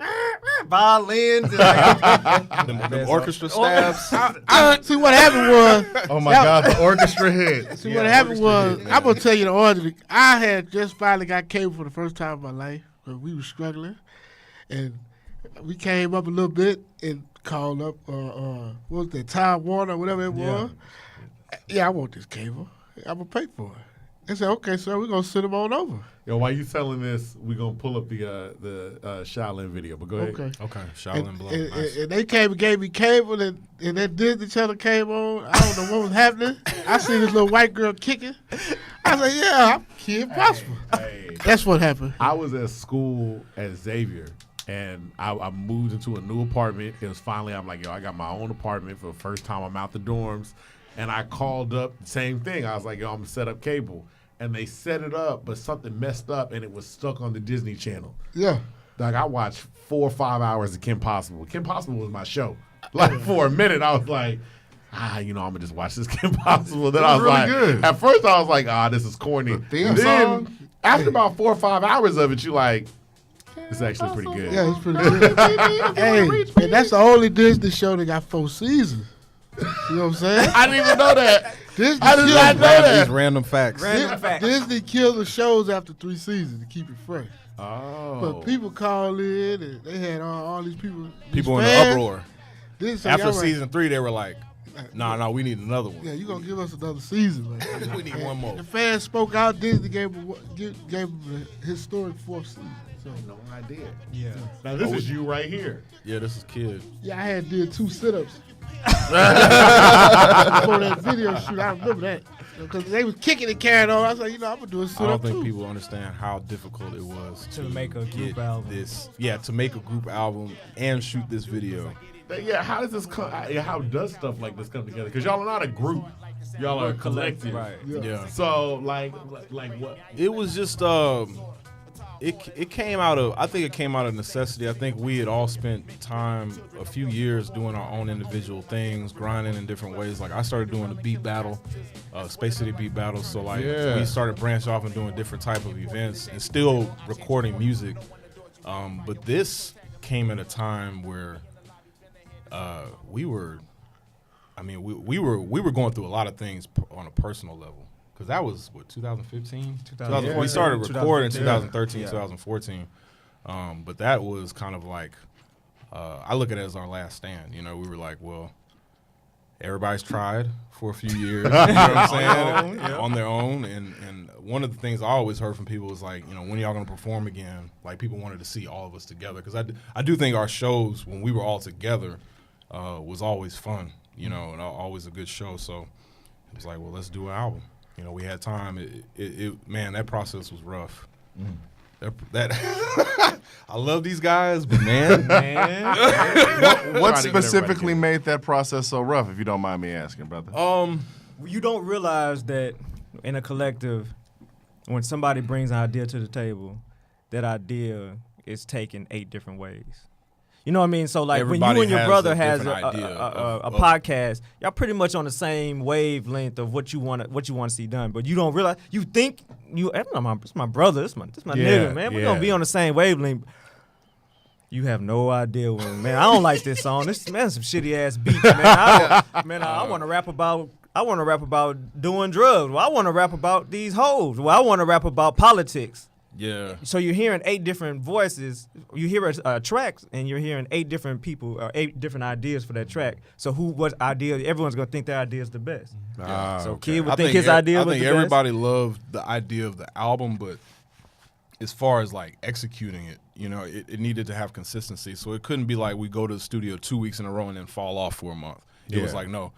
S3: violins and like,
S4: them orchestra staffs.
S5: See what happened was.
S2: Oh my God, the orchestra hit.
S5: See what happened was. I'm gonna tell you the order. I had just finally got cable for the first time in my life. But we were struggling, and we came up a little bit and called up. What was that? Time Warner, whatever it was. Yeah, I want this cable. I'm gonna pay for it. They said, okay, sir, we're gonna send them on over.
S1: Yo, while you telling this, we're gonna pull up the Shaolin video. But go ahead.
S5: Okay.
S4: Okay,
S5: And,
S4: Shaolin Blow.
S5: and-
S4: Nice.
S5: and they came and gave me cable, and that Disney Channel came on. I don't know what was happening. I see this little white girl kicking. I said, yeah, I'm Kid Possible.
S1: Hey,
S5: That's what happened.
S1: I was at school at Xavier, and I moved into a new apartment. It was finally, I'm like, yo, I got my own apartment for the first time. I'm out the dorms, and I called up, same thing. I was like, yo, I'm gonna set up cable, and they set it up, but something messed up, and it was stuck on the Disney Channel.
S5: Yeah.
S1: Like I watched 4 or 5 hours of Kim Possible. Kim Possible was my show. Like for a minute, I was like, I'm gonna just watch this Kim Possible. Then I was
S2: really
S1: like,
S2: good.
S1: at first I was like, this is corny.
S2: theme
S1: And then
S2: song?
S1: after about 4 or 5 hours of it, you like, it's actually pretty good.
S5: Yeah, it's pretty good. Hey, and that's the only Disney show that got 4 seasons. You know what I'm saying?
S1: I didn't even know that.
S5: Disney
S1: I did not
S5: killed-
S1: know that.
S4: These random facts.
S3: Random facts.
S5: Disney killed the shows after 3 seasons to keep it fresh.
S1: Oh,
S5: But people call in, and they had all these people.
S4: People
S5: these
S4: in the
S5: fans,
S4: uproar.
S5: They say,
S4: After
S5: "All right,
S4: season 3, they were like, nah, we need another one.
S5: yeah, you gonna give us another season? Like,
S4: We need one more.
S5: the fans spoke out. Disney gave them a historic 4th season. So
S1: no idea.
S3: Yeah.
S1: Now this is you right here.
S4: Yeah, this is Kid.
S5: yeah, I had did 2 sit-ups before that video shoot. I remember that because they was kicking and carrying on. I was like, I'm gonna do a
S4: I
S5: sit-up
S4: don't think
S5: too.
S4: people understand how difficult it was
S3: To make a group
S4: get
S3: album.
S4: this. Yeah, to make a group album and shoot this video.
S1: Yeah, how does this come? How does stuff like this come together? Because y'all are not a group. Y'all are a collective.
S3: Right.
S4: Yeah.
S1: So like what?
S4: It was just it came out of, I think it came out of necessity. I think we had all spent time, a few years, doing our own individual things, grinding in different ways. Like I started doing the beat battle, Space City beat battle. So like we started branching off and doing different type of events and still recording music. But this came at a time where we were going through a lot of things on a personal level. Because that was, 2015?
S3: Yeah.
S4: We started recording in 2013,
S3: Yeah.
S4: 2014. But that was kind of like, I look at it as our last stand. We were like, well, everybody's tried for a few years. You know what I'm saying? On their own. And one of the things I always heard from people was like, you know, when y'all gonna perform again? Like people wanted to see all of us together because I do think our shows when we were all together was always fun, you know, and always a good show. So it was like, well, let's do an album. You know, we had time. Man, that process was rough. That I love these guys, but man.
S2: What specifically made that process so rough, if you don't mind me asking, brother?
S3: You don't realize that in a collective, when somebody brings an idea to the table, that idea is taken 8 different ways. You know what I mean? So like
S4: Everybody
S3: when you and your
S4: has
S3: brother
S4: a
S3: has
S4: different idea
S3: a podcast, y'all pretty much on the same wavelength of what you want to see done. But you don't realize, you think it's my brother, this my nigga, man. We're gonna be on the same wavelength. You have no idea when, man. I don't like this song. This man some shitty ass beat, man. I want to rap about doing drugs. Well, I want to rap about these hoes. Well, I want to rap about politics.
S4: Yeah.
S3: So you're hearing 8 different voices. You hear tracks, and you're hearing 8 different people, or 8 different ideas for that track. So what idea? Everyone's gonna think their idea is the best. So Kid would think his idea was the best.
S4: I think everybody loved the idea of the album, but as far as like executing it, you know, it needed to have consistency. So it couldn't be like we go to the studio 2 weeks in a row and then fall off for a month. It was like, no,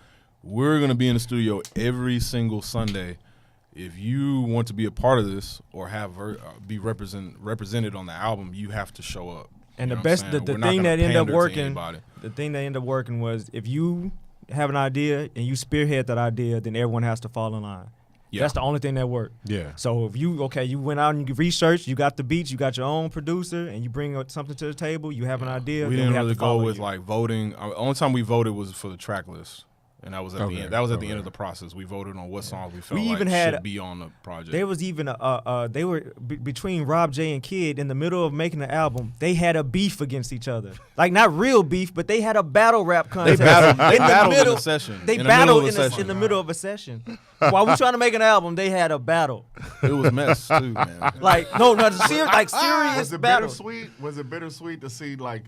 S4: we're gonna be in the studio every single Sunday. If you want to be a part of this or have be represented on the album, you have to show up.
S3: And the best, the thing that ended up working was if you have an idea and you spearhead that idea, then everyone has to fall in line. Yeah. That's the only thing that worked.
S1: Yeah.
S3: So if you went out and you researched, you got the beats, you got your own producer, and you bring something to the table, you have an idea.
S4: We
S3: then
S4: didn't
S3: have
S4: really
S3: to follow
S4: go with
S3: you.
S4: like voting. The only time we voted was for the track list. And that was at the end. That was at the end of the process. We voted on what songs we felt should be on the project.
S3: There was even they were between Rob J and Kid in the middle of making the album. They had a beef against each other, like not real beef, but they had a battle rap contest.
S4: They battled in a session.
S3: They battled in the middle of a session. While we trying to make an album, they had a battle.
S4: It was mess too, man.
S3: Like serious battle.
S2: Was it bittersweet to see like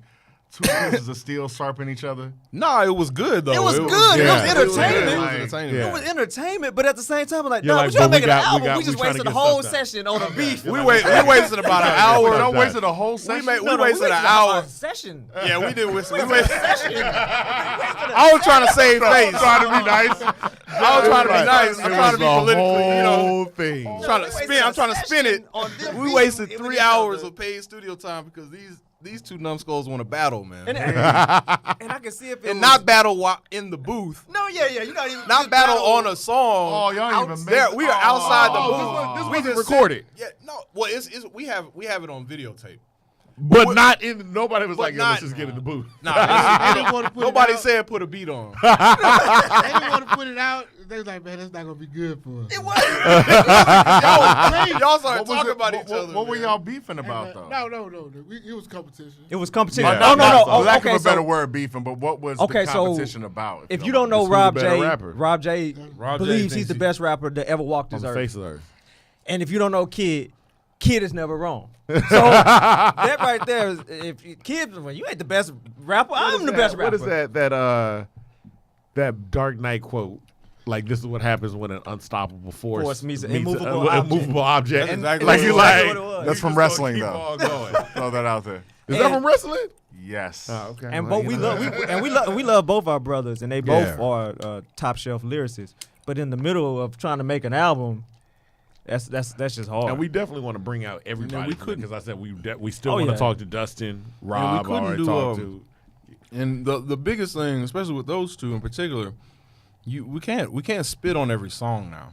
S2: 2 pieces of steel sharpen each other?
S4: No, it was good though.
S3: It was good. It was entertainment.
S4: It
S3: was entertainment, but at the same time, like,
S1: You're
S3: no,
S1: like,
S3: we trying to
S1: but
S3: make an album. We just wasted the whole session on a beef.
S4: We wasted about an hour.
S2: Don't waste a whole session.
S4: We wasted an hour.
S3: Session.
S4: Yeah, we did. We wasted
S3: Session.
S4: I was trying to save face.
S2: Trying to be nice.
S4: I was trying to be nice. I'm trying to be politically, you know.
S1: Whole thing.
S4: I'm trying to spin it. We wasted 3 hours of paid studio time because these two numbskulls want to battle, man.
S3: And I can see if it
S4: And
S3: was,
S4: not battle while in the booth.
S3: No, yeah, you're not even
S4: Not battle on a song.
S2: Oh, y'all even
S4: There, we are outside the booth.
S1: This
S4: We
S1: was
S4: just
S1: recorded.
S4: Yeah, no. Well, we have it on videotape.
S1: But not in. Nobody was
S4: But
S1: like, "Yo,
S4: not-
S1: let's just get in the booth."
S4: Nobody said put a beat on.
S5: They didn't want to put it out. They was like, man, that's not gonna be good for us.
S3: It was.
S4: Y'all started talking about each other.
S2: What were
S4: man.
S2: y'all beefing about though?
S5: No. It was competition.
S3: It was competition.
S2: Yeah.
S3: No.
S2: For lack
S3: Okay,
S2: of a better
S3: so
S2: word, beefing. But what was
S3: Okay,
S2: the
S3: so
S2: competition about?
S3: if you don't know
S1: Who's the
S3: Rob
S1: better
S3: J,
S1: rapper?
S3: Rob J
S4: Rob J
S3: believes
S4: thinks
S3: he's the
S4: he-
S3: best rapper that ever walked
S1: On
S3: this
S1: the
S3: earth.
S1: face of the earth.
S3: And if you don't know Kid is never wrong. So that right there is, if Kid, well, you ain't the best rapper, I'm the best rapper.
S1: What is that Dark Knight quote? Like, this is what happens when an unstoppable force
S3: meets an
S1: an
S3: immovable object.
S1: immovable object.
S4: That's exactly
S1: like
S4: what
S1: you
S4: it was.
S1: like.
S3: what it was.
S2: That's from
S1: just
S2: wrestling,
S1: gonna
S2: though.
S1: keep on going.
S2: Throw that out there.
S1: Is that from wrestling?
S2: Yes.
S1: Oh, okay.
S3: And
S1: Well,
S3: both
S1: you know.
S3: we love both our brothers, and they both
S1: Yeah.
S3: are top shelf lyricists. But in the middle of trying to make an album, that's just hard.
S1: And we definitely want to bring out everybody.
S4: we couldn't.
S1: Because I said we still
S3: Oh,
S1: want to
S3: yeah.
S1: talk to Dustin,
S4: we
S1: Rob. I
S4: couldn't
S1: already
S4: do,
S1: talked to.
S4: And the biggest thing, especially with those two in particular, we can't spit on every song now.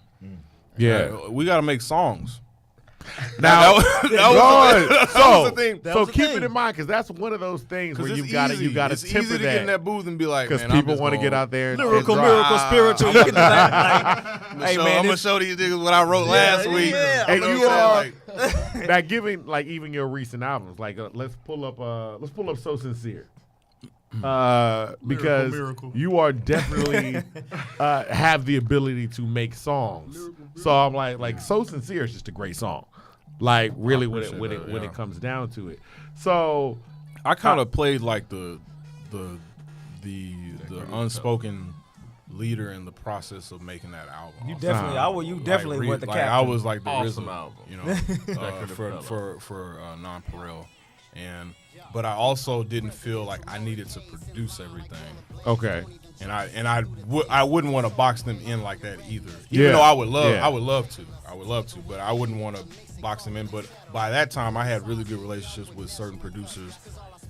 S1: Yeah.
S4: We got to make songs.
S1: Now,
S4: that was the thing.
S1: So keep it in mind, because that's one of those things where
S4: Because
S1: you got to
S4: it's
S1: temper
S4: easy to get in
S1: that.
S4: that booth and be like,
S1: Because
S4: man, I'm
S1: people
S4: just
S1: want to
S4: gonna-
S1: get out there and
S3: lyrical,
S1: drop.
S3: miracle, spiritual. You can do that. Like, hey man,
S4: I'm gonna show these niggas what I wrote last week.
S3: yeah.
S1: And
S4: You know
S1: you
S4: what
S1: are
S4: I'm saying?
S1: now giving like even your recent albums. Like let's pull up So Sincere. Because
S5: Miracle.
S1: you are definitely have the ability to make songs. So I'm like So Sincere is just a great song. Like really when it comes down to it. So
S4: I kind of played like the unspoken leader in the process of making that album.
S3: You definitely, you definitely were the captain.
S4: I was like the
S2: Awesome
S4: RZA,
S2: album.
S4: you know, for Non-Pareil, but I also didn't feel like I needed to produce everything.
S1: Okay.
S4: And I wouldn't want to box them in like that either. Even though I would love to, but I wouldn't want to box them in. But by that time, I had really good relationships with certain producers,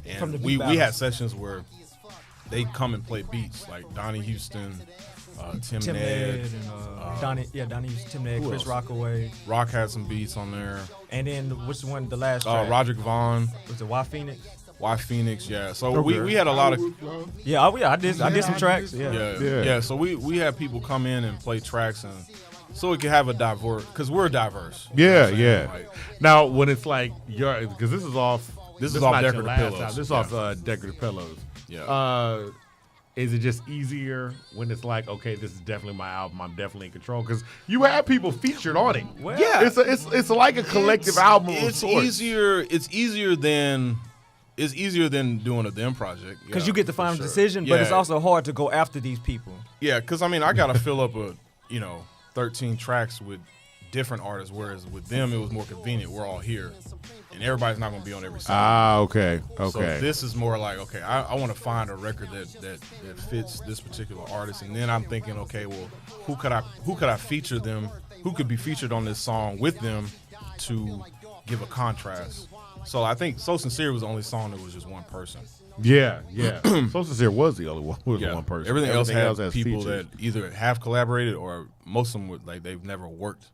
S4: and we had sessions where they'd come and play beats like Donnie Houston, Tim Ned,
S3: and Donnie Houston, Tim Ned, Chris
S4: else?
S3: Rockaway.
S4: Rock had some beats on there.
S3: And then what's the one? The last track?
S4: Roderick Vaughn.
S3: Was it Y Phoenix?
S4: Y Phoenix, yeah. So we had a lot of
S3: I did some tracks.
S4: yeah. So we had people come in and play tracks, and so we could have a because we're diverse.
S1: Yeah,
S4: you know
S1: yeah.
S4: like,
S1: Now, when it's like because this is off.
S4: This is off
S1: not your
S4: Decorative
S1: last
S4: Pillows.
S1: album. This is off Decorative Pillows.
S4: Yeah.
S1: Is it just easier when it's like, okay, this is definitely my album. I'm definitely in control because you have people featured on it.
S3: Well,
S4: Yeah.
S1: It's like a collective album.
S4: It's
S1: of sorts.
S4: easier. It's easier than doing a them project
S3: because you get the
S4: for
S3: final
S4: sure.
S3: decision, but it's
S4: Yeah.
S3: also hard to go after these people.
S4: Yeah, because I mean, I got to fill up 13 tracks with different artists, whereas with them it was more convenient. We're all here, and everybody's not going to be on every song.
S1: Ah, okay.
S4: So this is more like, okay, I want to find a record that fits this particular artist, and then I'm thinking, okay, well, who could I feature them? Who could be featured on this song with them to give a contrast? So I think So Sincere was the only song that was just one person.
S1: Yeah. So Sincere was the only one. One person.
S4: Everything else has people
S1: features.
S4: that either have collaborated or most of them would, like they've never worked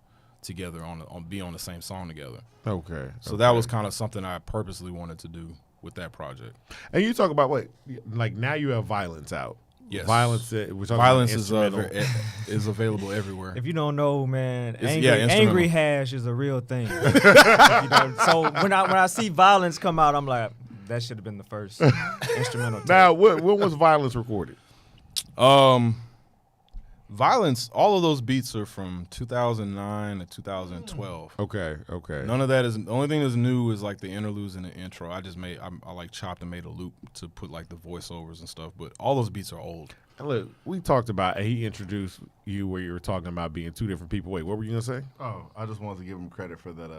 S4: together on the same song together.
S1: Okay.
S4: So that was kind of something I purposely wanted to do with that project.
S1: And you talk about like now you have Violence out.
S4: Yes.
S1: Violence. We're talking
S4: Violence
S1: about
S4: is available everywhere.
S3: If you don't know, man,
S4: instrumental.
S3: angry hash is a real thing. So when I see Violence come out, I'm like, that should have been the first instrumental.
S1: Now, when was Violence recorded?
S4: Violence, all of those beats are from 2009 to 2012.
S1: Okay.
S4: None of that is, the only thing that's new is like the interludes and the intro. I like chopped and made a loop to put like the voiceovers and stuff, but all those beats are old.
S1: And look, we talked about, and he introduced you where you were talking about being two different people. Wait, what were you going to say?
S2: Oh, I just wanted to give him credit for that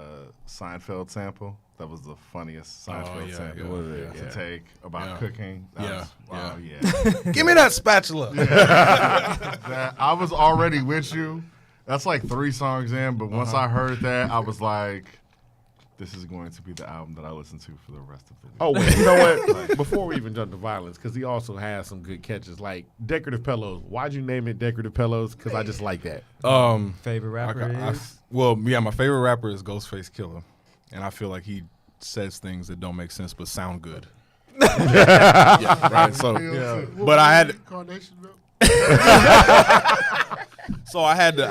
S2: Seinfeld sample. That was the funniest Seinfeld sample to take about cooking. Wow,
S4: Give me that spatula.
S2: I was already with you. That's like 3 songs in, but once I heard that, I was like, this is going to be the album that I listen to for the rest of the week.
S1: Oh, wait, you know what? Before we even jump to Violence, because he also has some good catches, like Decorative Pillows. Why'd you name it Decorative Pillows? Because I just like that.
S3: Favorite rapper is?
S4: My favorite rapper is Ghostface Killer, and I feel like he says things that don't make sense but sound good. Right. So, but I had
S5: Carnation Milk.
S4: so I had to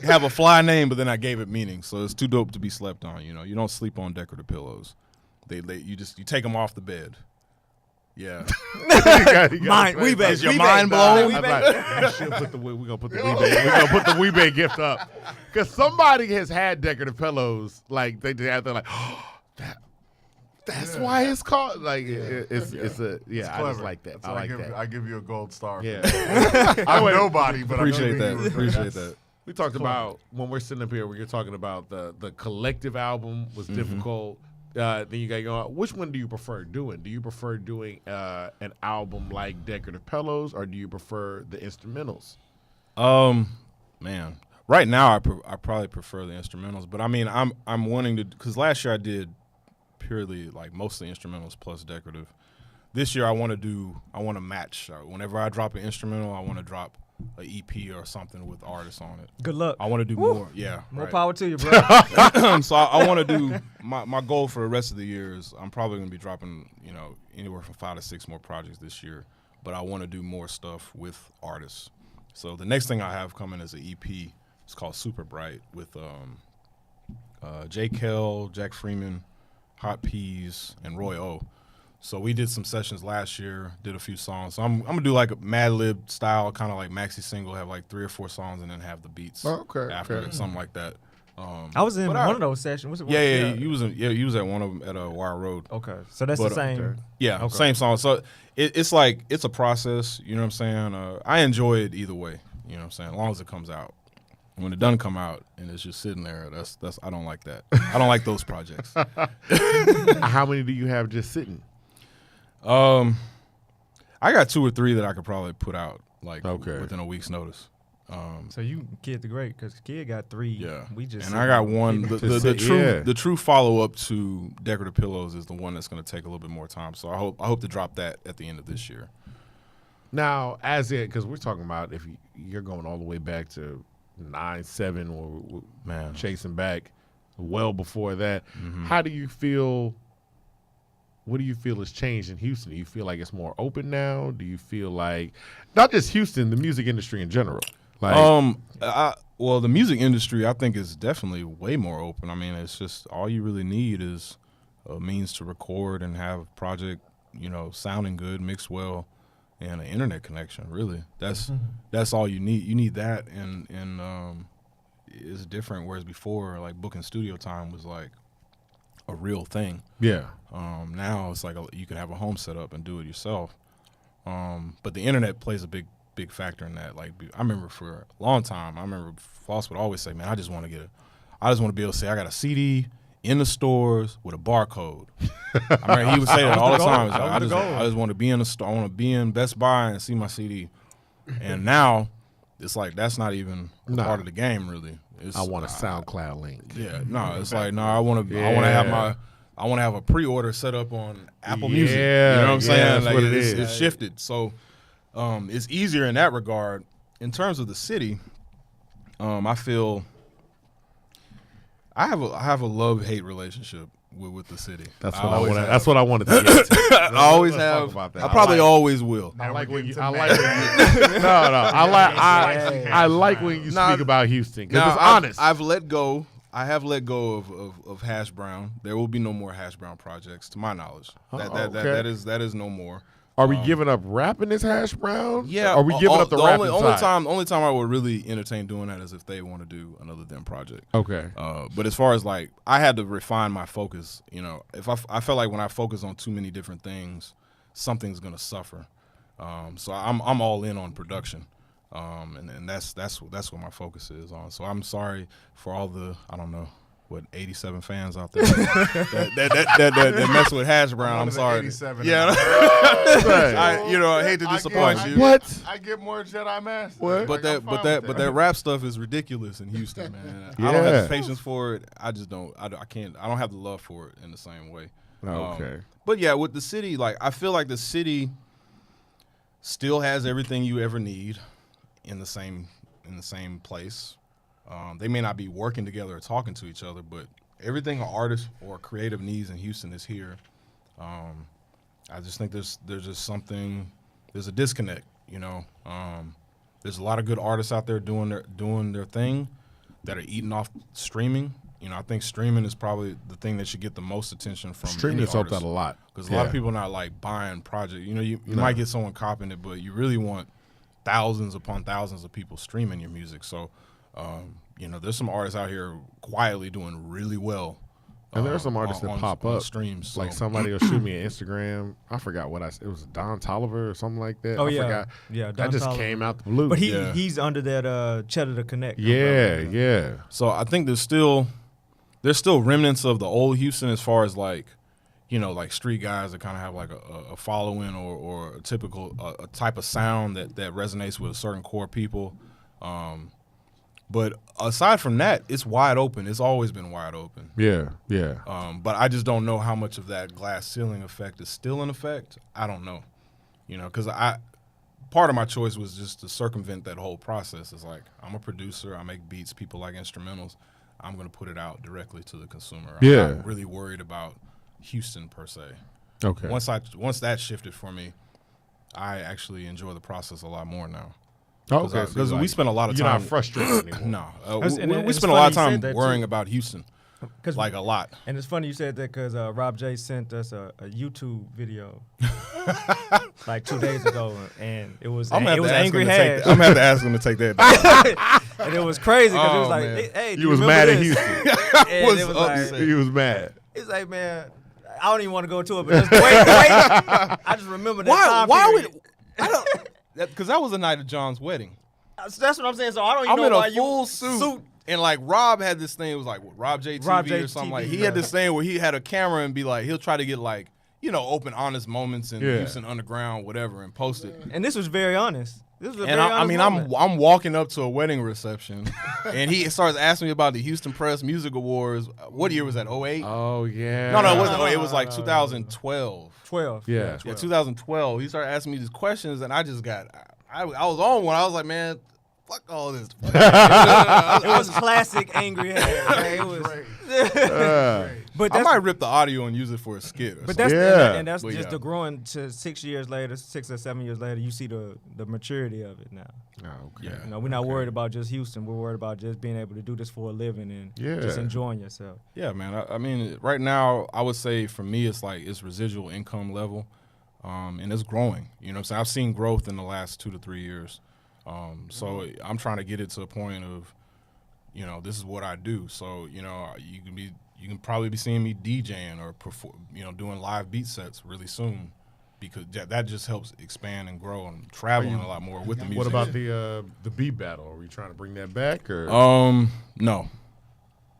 S4: have a fly name, but then I gave it meaning. So it's too dope to be slept on. You know, you don't sleep on Decorative Pillows. You take them off the bed. Yeah.
S3: Is
S4: your mind blown?
S1: We're gonna put the WeBay gift up because somebody has had Decorative Pillows. Like they're like, oh, that's why it's called. Like it's I just like that. I like that.
S2: I give you a gold star.
S1: Yeah.
S2: I'm nobody, but
S4: Appreciate that.
S1: We talked about when we're sitting up here. We're talking about the collective album was difficult. Then you got going. Which one do you prefer doing? Do you prefer doing an album like Decorative Pillows, or do you prefer the instrumentals?
S4: Man, right now I probably prefer the instrumentals, but I mean I'm wanting to, because last year I did purely like mostly instrumentals plus decorative. This year I want to match. Whenever I drop an instrumental, I want to drop an EP or something with artists on it.
S3: Good luck.
S4: I want to do more. Yeah,
S3: More
S4: right.
S3: power to you, bro.
S4: So I want to do my goal for the rest of the year is I'm probably going to be dropping anywhere from 5 to 6 more projects this year, but I want to do more stuff with artists. So the next thing I have coming is an EP. It's called Super Bright with J. Kell, Jack Freeman, Hot Peas, and Roy O. So we did some sessions last year, did a few songs. So I'm gonna do like a Mad Lib style, kind of like maxi single, have like 3 or 4 songs and then have the beats after it, something like that.
S3: I was in
S4: but
S3: one of those sessions. What's it?
S4: Yeah, you was at one of them at Wire Road.
S3: Okay, so that's the same.
S4: Yeah, same song. So it's like it's a process. You know what I'm saying? I enjoy it either way. You know what I'm saying? As long as it comes out. When it doesn't come out and it's just sitting there, that's I don't like that. I don't like those projects.
S1: How many do you have just sitting?
S4: I got 2 or 3 that I could probably put out within a week's notice.
S3: So you Kid the Great, because Kid got 3.
S4: Yeah,
S3: we just
S4: and I got one. The true follow up to Decorative Pillows is the one that's going to take a little bit more time. So I hope to drop that at the end of this year.
S1: Now, because we're talking about if you're going all the way back to 9-7 or chasing back well before that, how do you feel? What do you feel has changed in Houston? Do you feel like it's more open now? Do you feel like not just Houston, the music industry in general? Like,
S4: well, the music industry I think is definitely way more open. I mean, it's just all you really need is a means to record and have a project, sounding good, mixed well, and an internet connection. Really, that's all you need. You need that, and it's different. Whereas before, like booking studio time was like a real thing.
S1: Yeah.
S4: Now it's like you can have a home set up and do it yourself. But the internet plays a big factor in that. Like I remember for a long time, Floss would always say, "Man, I just want to be able to say I got a CD in the stores with a barcode." I mean, he would say that all the time. Like, I just want to be in the store. I want to be in Best Buy and see my CD. And now it's like that's not even part of the game, really.
S1: I want a SoundCloud link.
S4: Yeah, no, it's like no. I want to have a pre-order set up on Apple Music. You know what I'm saying?
S1: That's what it is.
S4: It's shifted, so it's easier in that regard. In terms of the city, I feel I have a love-hate relationship with the city.
S1: That's what I wanted to get to.
S4: I always have. I probably always will.
S1: I like when you speak about Houston because it's honest.
S4: I have let go of Hash Brown. There will be no more Hash Brown projects, to my knowledge. That is no more.
S1: Are we giving up rapping as Hash Brown?
S4: Yeah.
S1: Are we giving up the rapping side?
S4: Only time I would really entertain doing that is if they want to do another them project.
S1: Okay.
S4: But as far as like, I had to refine my focus. If I felt like when I focus on too many different things, something's gonna suffer. So I'm all in on production. And that's what my focus is on. So I'm sorry for all the 87 fans out there that mess with Hash Brown. I'm sorry.
S2: 87.
S4: Yeah. I hate to disappoint you.
S1: What?
S2: I get more Jedi Master.
S1: What?
S4: But that rap stuff is ridiculous in Houston, man.
S1: Yeah.
S4: I don't have the patience for it. I just don't. I can't. I don't have the love for it in the same way.
S1: Okay.
S4: But yeah, with the city, like I feel like the city still has everything you ever need in the same place. They may not be working together or talking to each other, but everything an artist or creative needs in Houston is here. I just think there's just something. There's a disconnect, There's a lot of good artists out there doing their thing that are eating off streaming. I think streaming is probably the thing that should get the most attention from
S1: streaming has helped out a lot
S4: because a lot of people are not like buying projects. You might get someone copying it, but you really want thousands upon thousands of people streaming your music. So. There's some artists out here quietly doing really well.
S1: And there are some artists that pop up.
S4: Streams. So.
S1: Like somebody will shoot me an Instagram. I forgot what it was Don Tolliver or something like that. I forgot.
S3: Yeah,
S1: that just came out the blue.
S3: But he's under that Cheddar to Connect.
S1: Yeah.
S4: So I think there's still remnants of the old Houston as far as like, like street guys that kind of have like a following or a typical a type of sound that resonates with a certain core people. But aside from that, it's wide open. It's always been wide open.
S1: Yeah.
S4: But I just don't know how much of that glass ceiling effect is still in effect. I don't know. Because part of my choice was just to circumvent that whole process. It's like, I'm a producer. I make beats. People like instrumentals. I'm going to put it out directly to the consumer. I'm not really worried about Houston per se.
S1: Okay.
S4: Once that shifted for me, I actually enjoy the process a lot more now.
S1: Okay,
S4: because we spent a lot of time.
S1: You're not frustrated anymore.
S4: No, we spent a lot of time worrying about Houston, like a lot.
S3: And it's funny you said that because Rob J sent us a YouTube video like 2 days ago, and it was Angry Hash.
S4: I'm gonna have to ask him to take that down.
S3: And it was crazy because it was
S4: Oh,
S3: like,
S4: man.
S3: hey, do
S1: You was
S3: remember
S1: mad at
S3: this?
S1: Houston.
S3: And
S4: was
S3: it was
S4: upset.
S3: like,
S1: He was mad.
S3: it's like, man, I don't even want to go to it, but just wait. I just remember that time
S4: Why
S3: period.
S4: would I don't? Because that was the night of John's wedding.
S3: That's what I'm saying. So I don't even
S4: I'm
S3: know
S4: in
S3: why
S4: a full suit. And like Rob had this thing, it was like Rob JTV
S3: Rob
S4: or something
S3: JTV,
S4: like. He
S3: yeah.
S4: had this thing where he had a camera and be like, he'll try to get like, open honest moments in
S1: Yeah.
S4: Houston Underground, whatever, and post it.
S3: And this was very honest. This was a
S4: And
S3: very honest moment.
S4: I'm walking up to a wedding reception, and he starts asking me about the Houston Press Music Awards. What year was that? 08?
S1: Oh yeah.
S4: No, it wasn't 08. It was like 2012.
S3: 12.
S1: Yeah.
S4: Yeah, 2012. He started asking me these questions, and I just got. I was on one. I was like, man, fuck all this.
S3: It was classic angry hair. Man. It was. But
S4: I
S3: that's,
S4: might rip the audio and use it for a skit. Or
S3: but
S4: something.
S3: that's
S1: Yeah.
S3: and that's
S4: But
S3: just
S4: yeah.
S3: the growing to 6 years later, 6 or 7 years later, you see the maturity of it now.
S1: Oh, okay.
S4: Yeah.
S3: We're not worried about just Houston. We're worried about just being able to do this for a living and just
S1: Yeah.
S3: enjoying yourself.
S4: Yeah, man. I mean, right now, I would say for me, it's like it's residual income level, and it's growing. You know what I'm saying? I've seen growth in the last 2 to 3 years. So I'm trying to get it to a point of, this is what I do. So, you can probably be seeing me DJing or doing live beat sets really soon, because that just helps expand and grow and traveling a lot more with the music.
S1: What about the beat battle? Are we trying to bring that back or?
S4: No,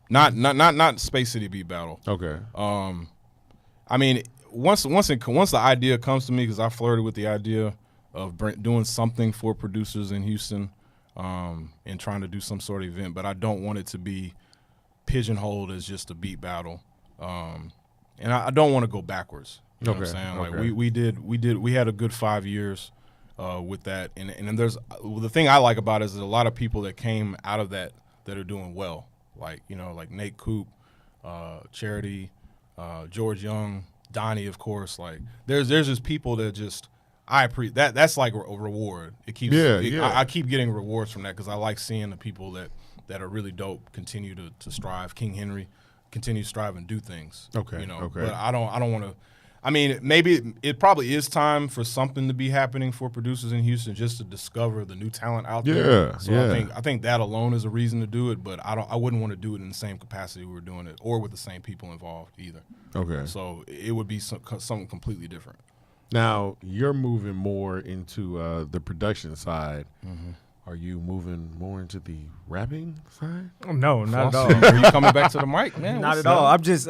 S4: not Space City Beat Battle.
S1: Okay.
S4: I mean, once the idea comes to me, because I flirted with the idea of doing something for producers in Houston, and trying to do some sort of event, but I don't want it to be pigeonholed as just a beat battle, and I don't want to go backwards. You know what I'm saying? Like we had a good 5 years with that, and then there's the thing I like about it is there's a lot of people that came out of that are doing well, like like Nate Coop, Charity, George Young, Donnie, of course. Like there's just people that just I appreciate that's like a reward. It keeps I keep getting rewards from that because I like seeing the people that are really dope continue to strive. King Henry continue to strive and do things.
S1: Okay.
S4: But I don't want to. I mean, maybe it probably is time for something to be happening for producers in Houston just to discover the new talent out there.
S1: Yeah,
S4: So
S1: yeah.
S4: I think that alone is a reason to do it, but I wouldn't want to do it in the same capacity we were doing it or with the same people involved either.
S1: Okay.
S4: So it would be something completely different.
S1: Now you're moving more into the production side.
S4: Mm-hmm.
S1: Are you moving more into the rapping side?
S3: No, not at all.
S4: Are you coming back to the mic, man?
S3: Not
S4: What's
S3: at all.
S4: up?
S3: I'm just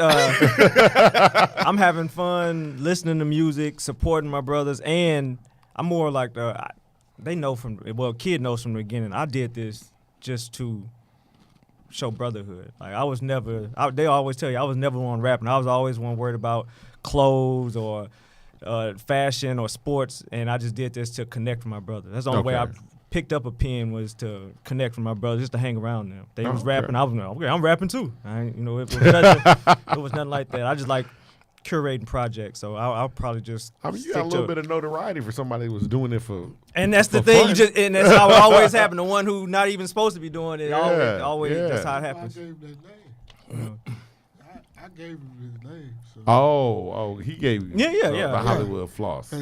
S3: I'm having fun listening to music, supporting my brothers, and I'm more like they know Kid knows from the beginning. I did this just to show brotherhood. Like I was never. They always tell you I was never one rapping. I was always one worried about clothes or fashion or sports, and I just did this to connect with my brother. That's the only way I picked up a pen was to connect with my brothers, just to hang around them. They was rapping, I was like, okay, I'm rapping too. It was nothing like that. I just like curating projects, so I'll probably just.
S1: I mean, you got a little bit of notoriety for somebody who was doing it for.
S3: And that's the
S1: for
S3: thing,
S1: fun.
S3: and that's how it always happen. The one who not even supposed to be doing it, always
S1: yeah.
S3: that's how it
S5: I
S3: happens.
S5: gave him that name. I gave him his name. So
S1: Oh, he gave you.
S3: Yeah.
S1: The Hollywood Floss.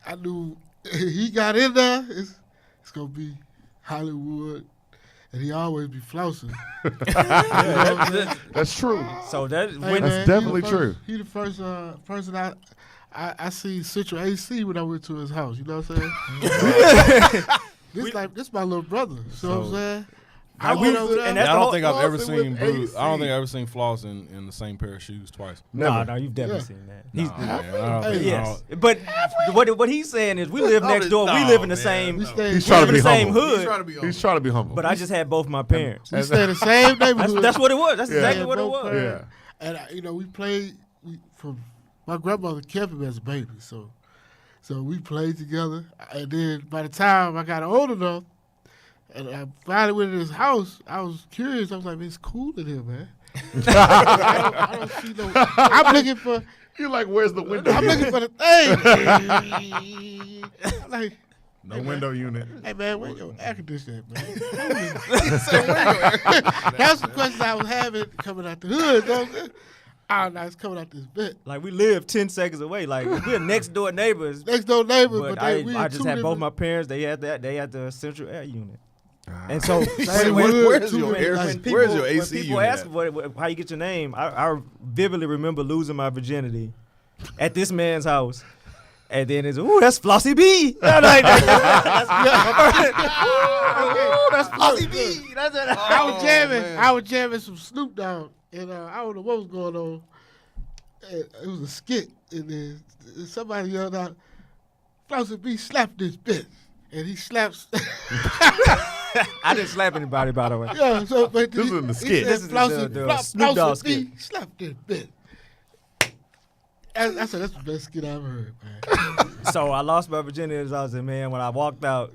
S5: I knew he got in there. It's gonna be Hollywood, and he always be flossing.
S1: That's true.
S3: So that
S5: Hey,
S3: when
S1: That's
S5: man,
S1: definitely
S5: he the
S1: true.
S5: He the first person I see Central AC when I went to his house. You know what I'm saying? This my little brother. You know what I'm saying? I went over there.
S3: and
S4: Yeah,
S3: that's
S4: I
S3: the
S4: don't
S3: whole-
S4: think I've ever
S1: Flossing
S4: seen
S1: with
S4: Blue.
S1: AC.
S4: I don't think I've ever seen Floss in the same pair of shoes twice.
S3: No, you've definitely
S5: Yeah.
S3: seen that.
S4: Nah, man, I don't think- I
S3: Yes,
S4: don't-
S3: but what he's saying is we live next door. We live in the same.
S5: We
S3: We
S5: stay,
S1: He's
S5: we
S1: trying
S3: live
S1: to
S3: in
S1: be
S3: the same
S1: humble.
S3: hood.
S1: He's trying to be humble.
S3: But I just had both my parents.
S5: stay in the same neighborhood.
S3: That's what it was. That's
S1: Yeah.
S3: exactly what it
S5: both
S3: was.
S5: parents.
S1: Yeah.
S5: And we played from my grandmother kept him as a baby, so we played together. And then by the time I got old enough, and I finally went to his house, I was curious. I was like, it's cool in here, man. I don't see no. I'm looking for.
S1: You're like, where's the window?
S5: I'm looking for the thing. I'm like,
S1: No window unit.
S5: hey man, where your air conditioner at, man? That's the question I was having coming out the hood. You know what I'm saying? Oh, no, it's coming out this bit.
S3: Like we live 10 seconds away. Like we're next door neighbors.
S5: Next door neighbors,
S3: But
S5: but we
S3: I
S5: in
S3: just
S5: two
S3: had both
S5: different-
S3: my parents. They had the central air unit. And so
S5: Same
S3: when-
S5: wood,
S4: where's
S5: too
S4: your
S5: many
S4: air-
S5: nights.
S3: when people,
S4: where's your
S3: when
S4: AC
S3: people
S4: unit
S3: ask
S4: at?
S3: how you get your name, I vividly remember losing my virginity at this man's house. And then it's, ooh, that's Flossy B. I'm like, that's Flossy B. That's it.
S5: I was jamming.
S4: man.
S5: I was jamming some Snoop Dogg, and I don't know what was going on. And it was a skit, and then somebody yelled out, "Flossy B, slap this bitch," and he slaps.
S3: I didn't slap anybody, by the way.
S5: Yeah, so but
S1: This is in the skit.
S3: This is the Snoop Dogg skit.
S5: Slap this bitch. I said that's the best skit I've ever heard, man.
S3: So I lost my virginity as I was a man. When I walked out,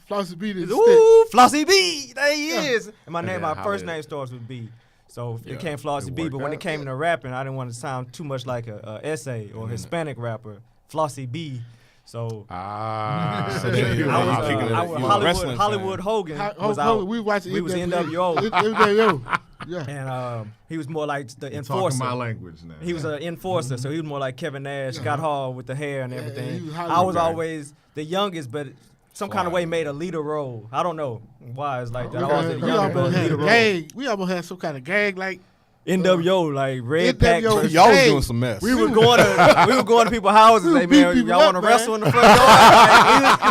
S5: Flossy B this stick.
S3: ooh, Flossy B, there he
S5: Yeah.
S3: is. And my
S1: And
S3: name,
S1: then
S3: my
S1: how
S3: first
S1: did-
S3: name starts with B. So
S1: Yeah,
S3: it came Flossy
S1: it
S3: B,
S1: worked
S3: but when
S1: out.
S3: it came to rapping, I didn't want to sound too much like a essay or Hispanic rapper, Flossy B. So
S4: So then you-
S3: I was,
S4: you kicking it-
S3: I
S4: you
S3: was
S4: a
S3: Hollywood,
S4: wrestling
S3: Hollywood
S4: fan.
S3: Hogan was
S5: Hold
S3: out.
S5: on, we watching.
S3: We was NWO.
S5: NWO. Yeah.
S3: And he was more like the
S2: Talking
S3: enforcer.
S2: my language now.
S3: He was an enforcer, so he was more like Kevin Nash, Scott Hall with the hair and
S5: Yeah,
S3: everything.
S5: he was
S3: I
S5: Hollywood
S3: was
S5: guy.
S3: always the youngest, but some kind of way made a leader role. I don't know why it's like that. I wasn't
S5: We
S3: young, but
S5: almost had
S3: leader
S5: a
S3: role.
S5: gang. We almost had some kind of gang like.
S3: NWO, like Red Pack.
S5: NWO.
S3: versus-
S4: Y'all was
S5: Hey,
S4: doing some mess.
S3: We were going to people's houses.
S5: We
S3: Hey
S5: beat
S3: man,
S5: people
S3: y'all want to
S5: up, man.
S3: wrestle in the front door?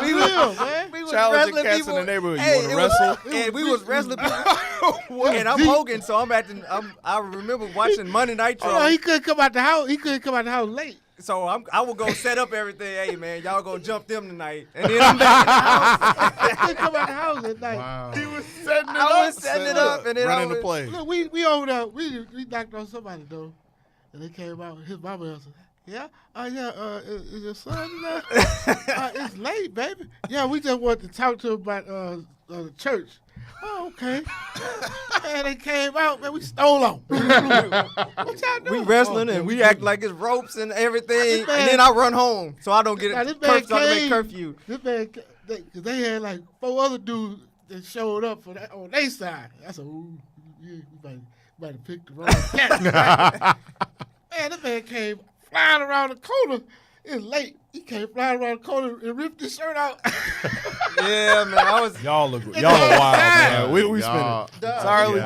S5: We will, man.
S3: We was
S4: Challenging
S3: wrestling
S4: cats
S3: people.
S4: in the neighborhood. You
S3: Hey,
S4: wanna
S3: it was-
S4: wrestle?
S3: And we was wrestling people. And I'm
S5: Deep.
S3: Hogan, so I remember watching Monday Nitro.
S5: Oh no, he couldn't come out the house. He couldn't come out the house late.
S3: So I would go set up everything. Hey man, y'all go jump them tonight, and then I'm back in the house.
S5: He couldn't come out the house at night.
S2: Wow.
S1: He was setting it
S3: I
S1: up.
S3: was setting it up, and then I
S4: running
S3: was,
S4: the play.
S5: Look, we over there. We knocked on somebody door, and they came out. His mama answered. Yeah, is your son there? It's late, baby. Yeah, we just wanted to talk to him about the church. Oh, okay. And they came out, man. We stole them. What y'all doing?
S3: we wrestling
S5: Oh,
S3: and we
S5: did.
S3: act like it's ropes and everything,
S5: This man-
S3: and then I run home so I don't get
S5: Now,
S3: it.
S5: this man
S3: So I can make
S5: came-
S3: curfew.
S5: This man, they had like 4 other dudes that showed up for that on their side. I said, ooh, yeah, we might have picked the wrong cat. Man, this man came flying around the corner. It's late. He came flying around the corner and ripped his shirt out.
S3: Yeah, man, I was.
S4: Y'all are wild, man. We
S1: Y'all-
S4: spinning. Sorry,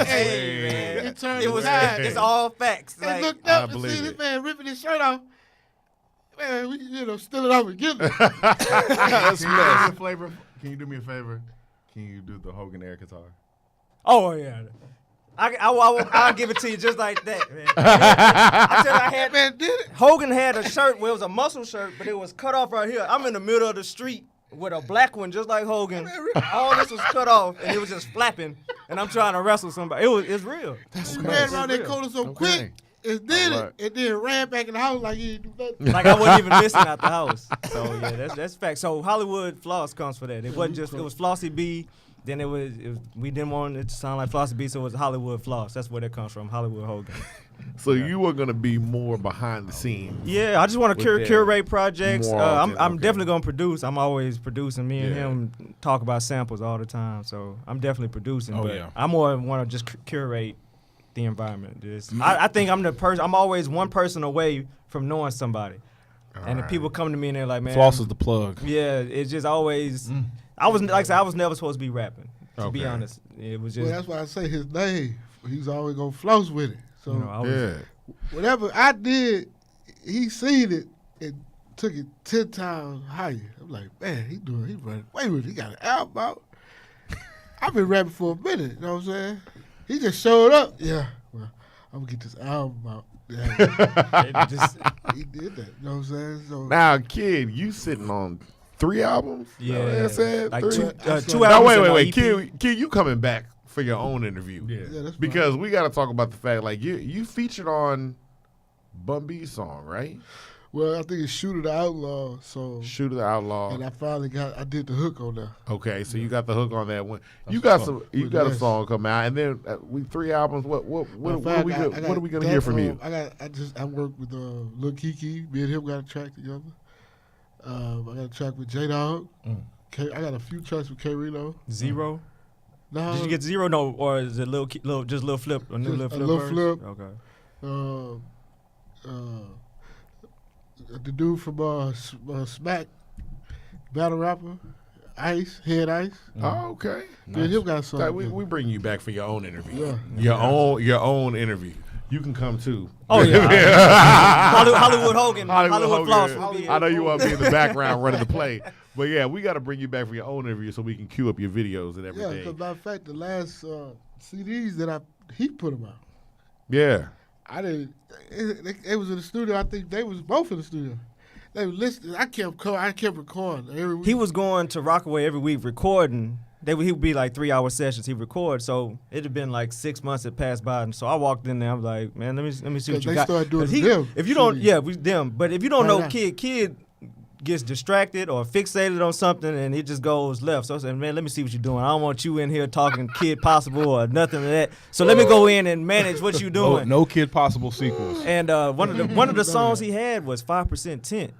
S3: Hey, man.
S5: It turned
S3: It
S5: the
S3: was.
S5: tide.
S3: It's all facts.
S5: And
S3: Like,
S5: looked
S1: I
S5: up and
S1: believe
S5: see this
S1: it.
S5: man ripping his shirt off. Man, we steal it off and get it.
S2: Can you do me a flavor? Can you do me a favor? Can you do the Hogan air guitar?
S3: oh yeah. I'll give it to you just like that, man. I said I had.
S5: Man did it.
S3: Hogan had a shirt where it was a muscle shirt, but it was cut off right here. I'm in the middle of the street with a black one just like Hogan. All this was cut off, and it was just flapping. And I'm trying to wrestle somebody. It's real.
S5: We ran around that corner so quick. It did
S1: All right.
S5: it. And then ran back in the house like he didn't do nothing.
S3: Like I wasn't even missing out the house. So yeah, that's fact. So Hollywood Floss comes for that. It wasn't just. It was Flossy B. Then it was we didn't want it to sound like Flossy B, so it was Hollywood Floss. That's where that comes from, Hollywood Hogan.
S1: So you were gonna be more behind the scenes.
S3: Yeah, I just want to
S1: With that
S3: curate projects.
S1: more
S3: I'm
S1: often, okay.
S3: definitely gonna produce. I'm always producing. Me and
S1: Yeah.
S3: him talk about samples all the time, so I'm definitely producing.
S4: Oh,
S3: but
S4: yeah.
S3: I more want to just curate the environment. I think I'm the person. I'm always one person away from knowing somebody, and if people come to me and they're like, "Man,
S4: Floss is the plug.
S3: yeah," it's just always. I was like I said, I was never supposed to be rapping. To be
S1: Okay.
S3: honest, it was
S5: Well,
S3: just
S5: that's why I say his name. He's always gonna floss with it. So
S3: you know I was.
S1: Yeah.
S5: whatever I did, he seen it and took it 10 times higher. I'm like, man, he running away with it. He got an album out. I've been rapping for a minute, you know what I'm saying? He just showed up. Yeah, well, I'm gonna get this album out. Yeah,
S3: It just,
S5: he did that, you know what I'm saying? So
S1: Now, kid, you sitting on 3 albums? Is that what
S3: yeah,
S1: I said?
S3: like
S1: 3?
S3: two
S1: No,
S3: albums.
S1: wait,
S3: and
S1: wait,
S3: an
S1: wait.
S3: EP.
S1: Kid, you coming back for your own interview?
S5: yeah, that's
S1: Because we got to talk about the fact, like you featured on Bun B's song, right?
S5: well, I think it's Shooter the Outlaw. So
S1: Shooter the Outlaw.
S5: and I did the hook on there.
S1: Okay, so you got the hook on that one. You got some. You
S5: With
S1: got a
S5: Les.
S1: song come out, and then we 3 albums. What are we gonna hear from you?
S5: I worked with Lil Kiki. Me and him got a track together. I got a track with J Dog. I got a few tracks with K Relo.
S3: Zero.
S5: No,
S3: Did you get zero? No, or is it just little flip? A new
S5: Just
S3: little
S5: a
S3: flip.
S5: Lil
S3: verse?
S5: Flip.
S3: Okay.
S5: The dude from Smack, battle rapper. Ice, Head Ice.
S1: Oh, okay.
S5: Me and him got a song.
S1: Like, we
S5: together.
S1: bring you back for your own interview.
S5: Yeah.
S1: Your own interview. You can come too.
S3: Oh yeah, Hollywood Hogan, Hollywood Floss.
S1: Hogan.
S3: Will be
S1: I know you want to be in the background running the play, but yeah, we got to bring you back for your own interview so we can queue up your videos and
S5: Yeah,
S1: everything.
S5: because matter of fact, the last CDs that he put them out.
S1: Yeah.
S5: I didn't. They was in the studio. I think they was both in the studio. They were listening. I kept recording every week.
S3: He was going to Rockaway every week recording. He would be like 3-hour sessions. He'd record, so it'd have been like 6 months that passed by, and so I walked in there. I was like, "Man, let me see what you
S5: they
S3: got."
S5: started doing
S3: 'Cause
S5: them.
S3: If you don't,
S5: CDs.
S3: yeah, we them. But if you don't
S5: Right
S3: know,
S5: now.
S3: kid gets distracted or fixated on something, and it just goes left. So I said, "Man, let me see what you're doing. I don't want you in here talking Kid Possible or nothing of that. So let me go in and manage what you're doing."
S4: No Kid Possible sequels.
S3: And one of the songs he had was 5% Tint.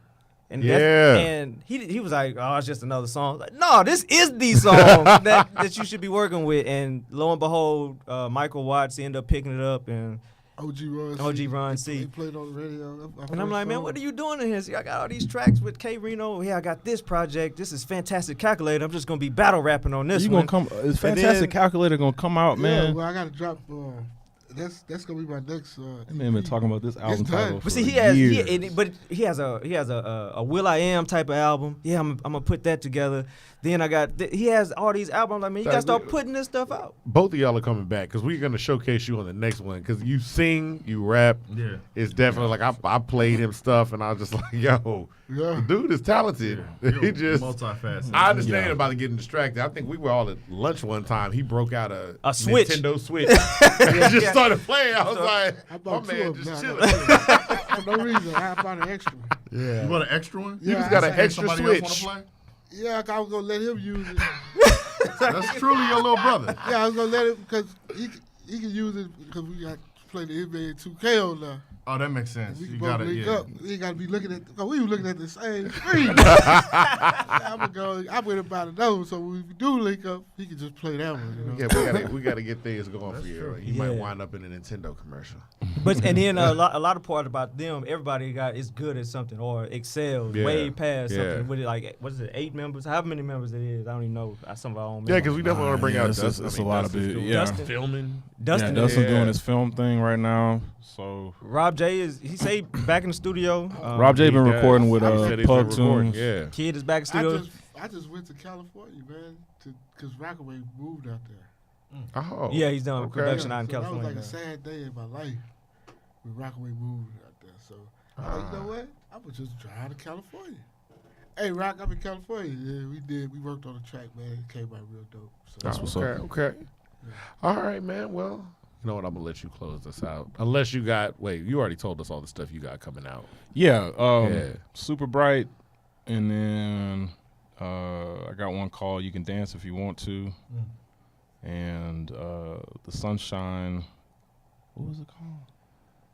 S3: And
S1: Yeah.
S3: and he was like, "Oh, it's just another song." Like, no, this is the song that you should be working with. And lo and behold, Michael Watts ended up picking it up, and
S5: OG Ron C.
S3: C.
S5: They played on the radio.
S3: And I'm like, "Man, what are you doing in here? See, I got all these tracks with K Reno. Here, I got this project. This is Fantastic Calculator. I'm just gonna be battle rapping on this
S4: You
S3: one."
S4: gonna come? Is Fantastic Calculator gonna come out,
S5: Yeah,
S4: man?
S5: well, I got to drop. That's gonna be my next.
S4: That man been talking about this album
S5: It's done.
S4: title.
S3: But
S4: For
S3: see, he has a Will I Am type of album. Yeah, I'm gonna put that together. Then he has all these albums. I mean, you gotta start putting this stuff out.
S1: Both of y'all are coming back because we're gonna showcase you on the next one because you sing, you rap.
S6: Yeah.
S1: It's definitely like I played him stuff and I was just like, yo,
S5: Yeah.
S1: the dude is talented. He just
S6: multifaceted.
S1: I understand about it getting distracted. I think we were all at lunch one time. He broke out a
S3: Switch.
S1: Nintendo Switch and just started playing. I was like,
S5: I
S1: my
S5: bought two
S1: man
S5: of them.
S1: just
S5: now.
S1: chilling.
S5: For no reason, I bought an extra.
S1: Yeah.
S6: You want an extra one?
S5: Yeah,
S1: just got
S5: I
S1: an
S5: said
S1: extra
S6: Somebody else
S1: switch.
S6: want to
S5: Yeah, I was gonna let him use it.
S6: play? That's truly your little brother.
S5: Yeah, I was gonna let him because he can use it because we got to play the NBA 2K on now.
S6: Oh, that makes sense.
S5: We
S6: You
S5: can
S6: got
S5: both
S6: it.
S5: link
S6: Yeah.
S5: up. We ain't got to be looking at. Cause we were looking at the same screen. I'm gonna go. I went about it though, so when we do link up, he can just play that one. You know?
S1: Yeah, we gotta get things going for you. You might
S3: Yeah.
S1: wind up in a Nintendo commercial.
S3: But and then a lot of part about them, everybody is good at something or excels
S1: Yeah.
S3: way past
S1: Yeah.
S3: something. With it, like what is it, 8 members? However many members it is, I don't even know. Some of our own.
S1: Yeah, because we definitely want to bring out
S4: it's
S1: Dustin.
S4: a
S1: I mean,
S4: lot of
S1: Dustin's
S4: big.
S1: doing-
S4: Yeah,
S3: Dustin.
S1: filming.
S3: Dustin.
S4: yeah, Dustin's
S1: Yeah.
S4: doing his film thing right now. So
S3: Rob J he say back in the studio.
S4: Rob J been
S1: He
S4: recording
S1: does.
S4: with
S1: He said he's been
S4: Pug
S1: recording,
S4: Tunes.
S1: Yeah.
S3: Kid is back in studio.
S5: I just went to California, man, because Rockaway moved out there.
S1: Oh.
S3: Yeah, he's done
S1: okay.
S3: production out in
S5: so
S3: California.
S5: That was like a sad day in my life when Rockaway moved out there. So I was like, you know what? I would just drive to California. Hey, Rock, I'm in California. Yeah, we worked on the track, man. It came out real dope. So
S4: That's what's
S1: okay,
S4: up.
S1: okay. All right, man. Well, you know what? I'm gonna let you close this out. Unless you got you already told us all the stuff you got coming out.
S4: Yeah,
S1: Yeah.
S4: Super Bright, and then I got one called "You Can Dance If You Want To," and the Sunshine. What was it called?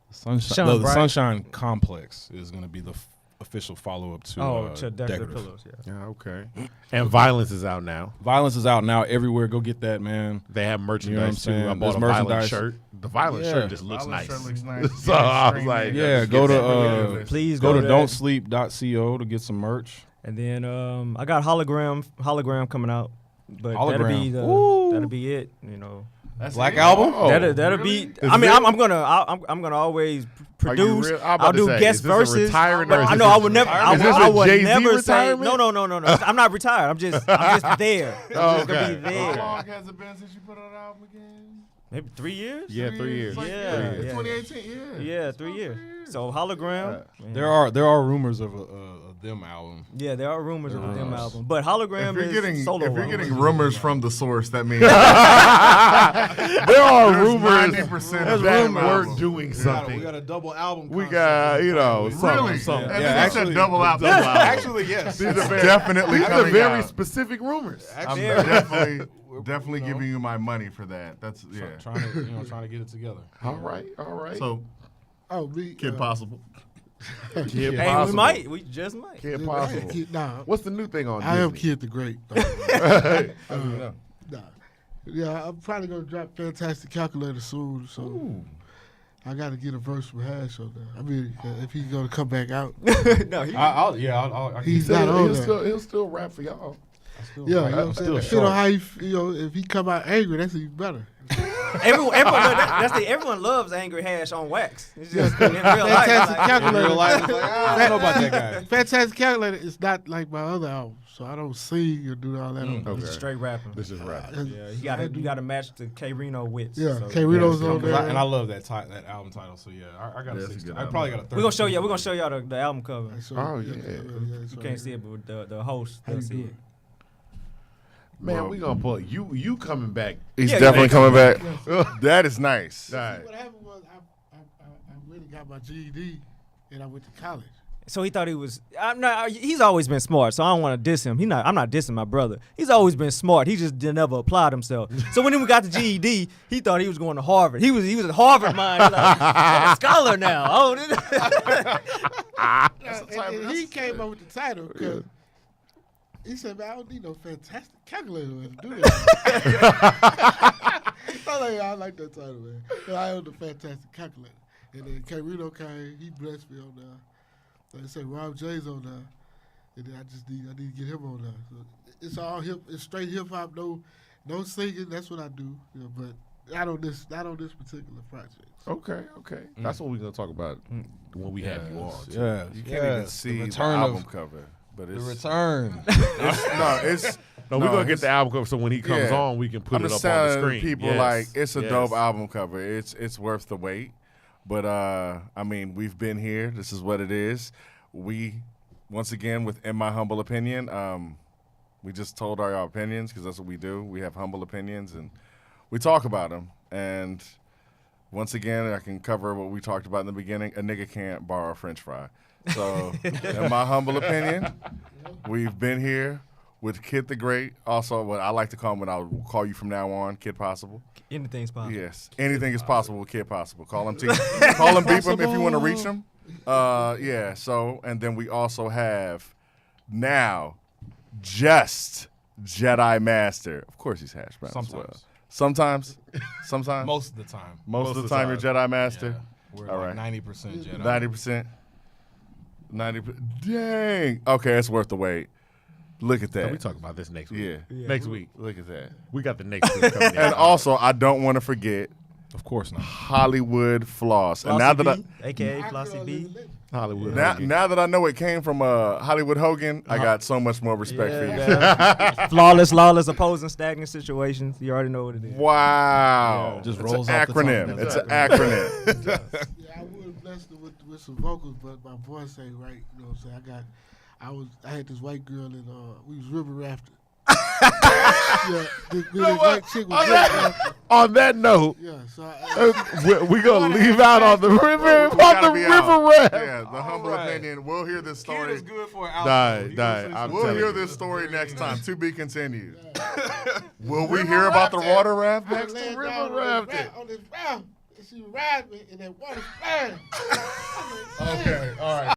S4: The Sunshine.
S3: Shine
S4: The
S3: Bright.
S4: Sunshine Complex is going to be the official follow-up to
S3: to Decorative
S4: Decorative.
S3: Pillows. Yeah.
S1: Yeah, okay. And Violence is out now.
S4: Violence is out now everywhere. Go get that, man.
S1: They have merchandise
S4: You know what I'm
S1: too. I
S4: saying?
S1: bought
S4: There's
S1: a Violent
S4: merchandise.
S1: shirt. The Violent
S4: Yeah.
S1: shirt just looks
S6: Violent
S1: nice.
S6: shirt looks nice.
S1: So I was like,
S4: Yeah,
S1: just
S4: go
S1: get
S4: to
S1: that.
S3: Please
S4: go to
S3: there.
S4: don'tsleep.co to get some merch.
S3: And then I got hologram coming out, but
S4: Hologram.
S3: that'll be it. You know,
S6: That's
S4: Black
S6: it?
S4: album?
S1: Oh,
S3: that'll
S6: really?
S3: be. I mean,
S1: it?
S3: I'm gonna always
S1: Are you
S3: produce.
S1: real? I'm about
S3: I'll
S1: to
S3: do
S1: say,
S3: guest
S1: is this a
S3: verses.
S1: retiring
S3: But
S1: or is
S3: I
S1: this
S3: know
S1: a-
S3: I would never. I,
S1: Is this
S3: I
S1: a
S3: would
S1: Jay-Z
S3: never say
S1: retirement?
S3: no. I'm not retired. I'm just there. I'm just
S1: Oh,
S3: gonna
S1: okay.
S3: be
S6: How
S3: there.
S6: long has it been since you put out an album again?
S3: Maybe 3 years.
S1: Yeah, 3 years.
S6: Like,
S3: Yeah,
S1: Three years.
S3: yeah.
S6: 2018, yeah.
S3: Yeah, 3 years. So hologram.
S4: There are rumors of a them album.
S3: Yeah, there are rumors of a them
S4: rumors.
S3: album, but hologram
S6: If
S3: is
S6: you're getting
S3: solo.
S6: if you're
S3: album.
S6: getting rumors from the source, that means
S1: There are rumors
S6: 90%
S1: that
S6: of that
S1: we're
S6: album.
S1: doing something.
S4: a double album.
S1: We got, something.
S6: Really?
S1: something.
S6: And
S4: Yeah,
S6: then they said
S4: actually-
S6: double album.
S4: Actually, yes.
S1: These are very,
S6: Definitely
S1: these are
S6: coming
S1: very
S6: out.
S1: specific rumors.
S6: I'm
S3: Yeah.
S6: definitely giving you my money for that. That's
S4: Trying to get it together.
S1: All right.
S6: So
S5: Oh, me.
S6: Kid Possible.
S1: Kid
S3: Hey,
S1: Possible.
S3: we just might.
S1: Kid Possible.
S5: Nah,
S1: What's the new thing on
S5: I am
S1: Disney?
S5: Kid the Great. Nah. Yeah, I'm probably gonna drop Fantastic Calculator soon, so I got to get a verse from Hash on that. I mean, if he's gonna come back out,
S3: No,
S4: I'll
S5: he's
S1: He'll,
S5: not on
S1: he'll
S5: there.
S1: still rap for y'all.
S5: Yeah, you know what I'm saying?
S1: still
S5: Depending on how if he come out angry, that's even better.
S3: Everyone loves angry hash on wax. It's just in real life.
S5: Fantastic
S3: Like,
S5: Calculator.
S4: real life, it's like, I don't know about that guy.
S5: Fantastic Calculator is not like my other album, so I don't sing or do all that.
S1: Okay.
S3: it's straight rapping.
S1: This is rap.
S3: Yeah, you gotta match the K Reno wits.
S5: Yeah,
S3: so.
S5: K Reno's on
S4: Because
S5: there.
S4: and I love that album title. So yeah, I got a
S6: Yeah, it's a
S4: 16.
S6: good
S4: I
S6: album.
S4: probably got a 30.
S3: We're gonna show y'all the album cover.
S1: Oh, yeah.
S3: You can't see it, but the host does see it.
S1: Man, we gonna pull you coming back.
S2: He's
S3: Yeah,
S2: definitely coming back.
S1: All
S2: That is nice.
S1: right.
S5: What happened was I really got my GED and I went to college.
S3: So he thought he was. He's always been smart, so I don't want to diss him. I'm not dissing my brother. He's always been smart. He just never applied himself. So when we got the GED, he thought he was going to Harvard. He was a Harvard mind. He's like, I'm a scholar now. Oh,
S5: And he came up with the title because he said, "Man, I don't need no fantastic calculator to do that." I like that title, man. But I own the fantastic calculator. And then K Reno came, he blessed me on there. Like I said, Rob J's on there. And then I need to get him on there. So it's all hip, it's straight hip hop, no singing. That's what I do. But not on this particular project.
S1: Okay. That's what we're gonna talk about when we have you on. too.
S4: Yeah,
S2: You can't even see the
S4: return
S2: album
S4: of
S2: cover, but
S4: the
S2: it's
S4: return.
S1: No, we're gonna get the album cover so when he comes
S2: Yeah.
S1: on, we can put
S2: I'm
S1: it
S2: just
S1: up on the
S2: telling
S1: screen.
S2: people
S1: Yes.
S2: like it's a
S1: Yes.
S2: dope album cover. It's worth the wait. But I mean, we've been here. This is what it is. We once again, in my humble opinion, we just told our opinions because that's what we do. We have humble opinions and we talk about them. And once again, I can cover what we talked about in the beginning. A nigga can't borrow a French fry. So, in my humble opinion, we've been here with Kid the Great. Also, what I like to call him, what I'll call you from now on, Kid Possible.
S3: Anything's possible.
S2: Yes, anything is possible with Kid Possible. Call him, call him, beep him if you want to reach him. Yeah. So, and then we also have now just Jedi Master. Of course, he's hash brown as well. Sometimes.
S4: Most of the time.
S2: Most of the time, you're Jedi Master.
S4: We're
S2: All
S4: like
S2: right.
S4: 90% Jedi.
S2: 90%. 90%. Dang. Okay, it's worth the wait. Look at that.
S1: We talk about this next week.
S2: Yeah.
S1: Next week.
S2: Look at that.
S1: We got the next week coming in.
S2: And also, I don't want to forget
S4: Of course not.
S2: Hollywood Floss. And
S3: Flossy
S2: now that
S3: B, a.k.a. Flossy B.
S1: Hollywood.
S2: now that I know it came from Hollywood Hogan, I got so much more respect for you.
S3: Yeah, flawless, lawless, opposing, stagnant situations. You already know what it is.
S2: Wow.
S4: Just
S2: It's
S4: rolls
S2: an
S4: off the tongue.
S2: acronym. It's an acronym.
S5: Yeah, I would have blessed her with some vocals, but my voice ain't right. You know what I'm saying? I had this white girl and we was river rafting. Yeah, this white chick was river rafting.
S1: On that note,
S5: Yeah, so
S1: we're going to leave out on the river,
S2: We gotta
S1: on the
S2: be
S1: river
S2: out.
S1: raft.
S2: Yeah, the humble
S4: right.
S2: opinion. We'll hear this story.
S4: good for an
S1: I'm
S2: We'll
S1: telling
S2: hear
S1: you.
S2: this story next time. To be continued. Will we hear about the water raft
S5: I
S2: next?
S5: laid
S1: river
S5: down
S1: rafting.
S5: on this raft, and she ride me, and that water flying.
S2: Okay, all right.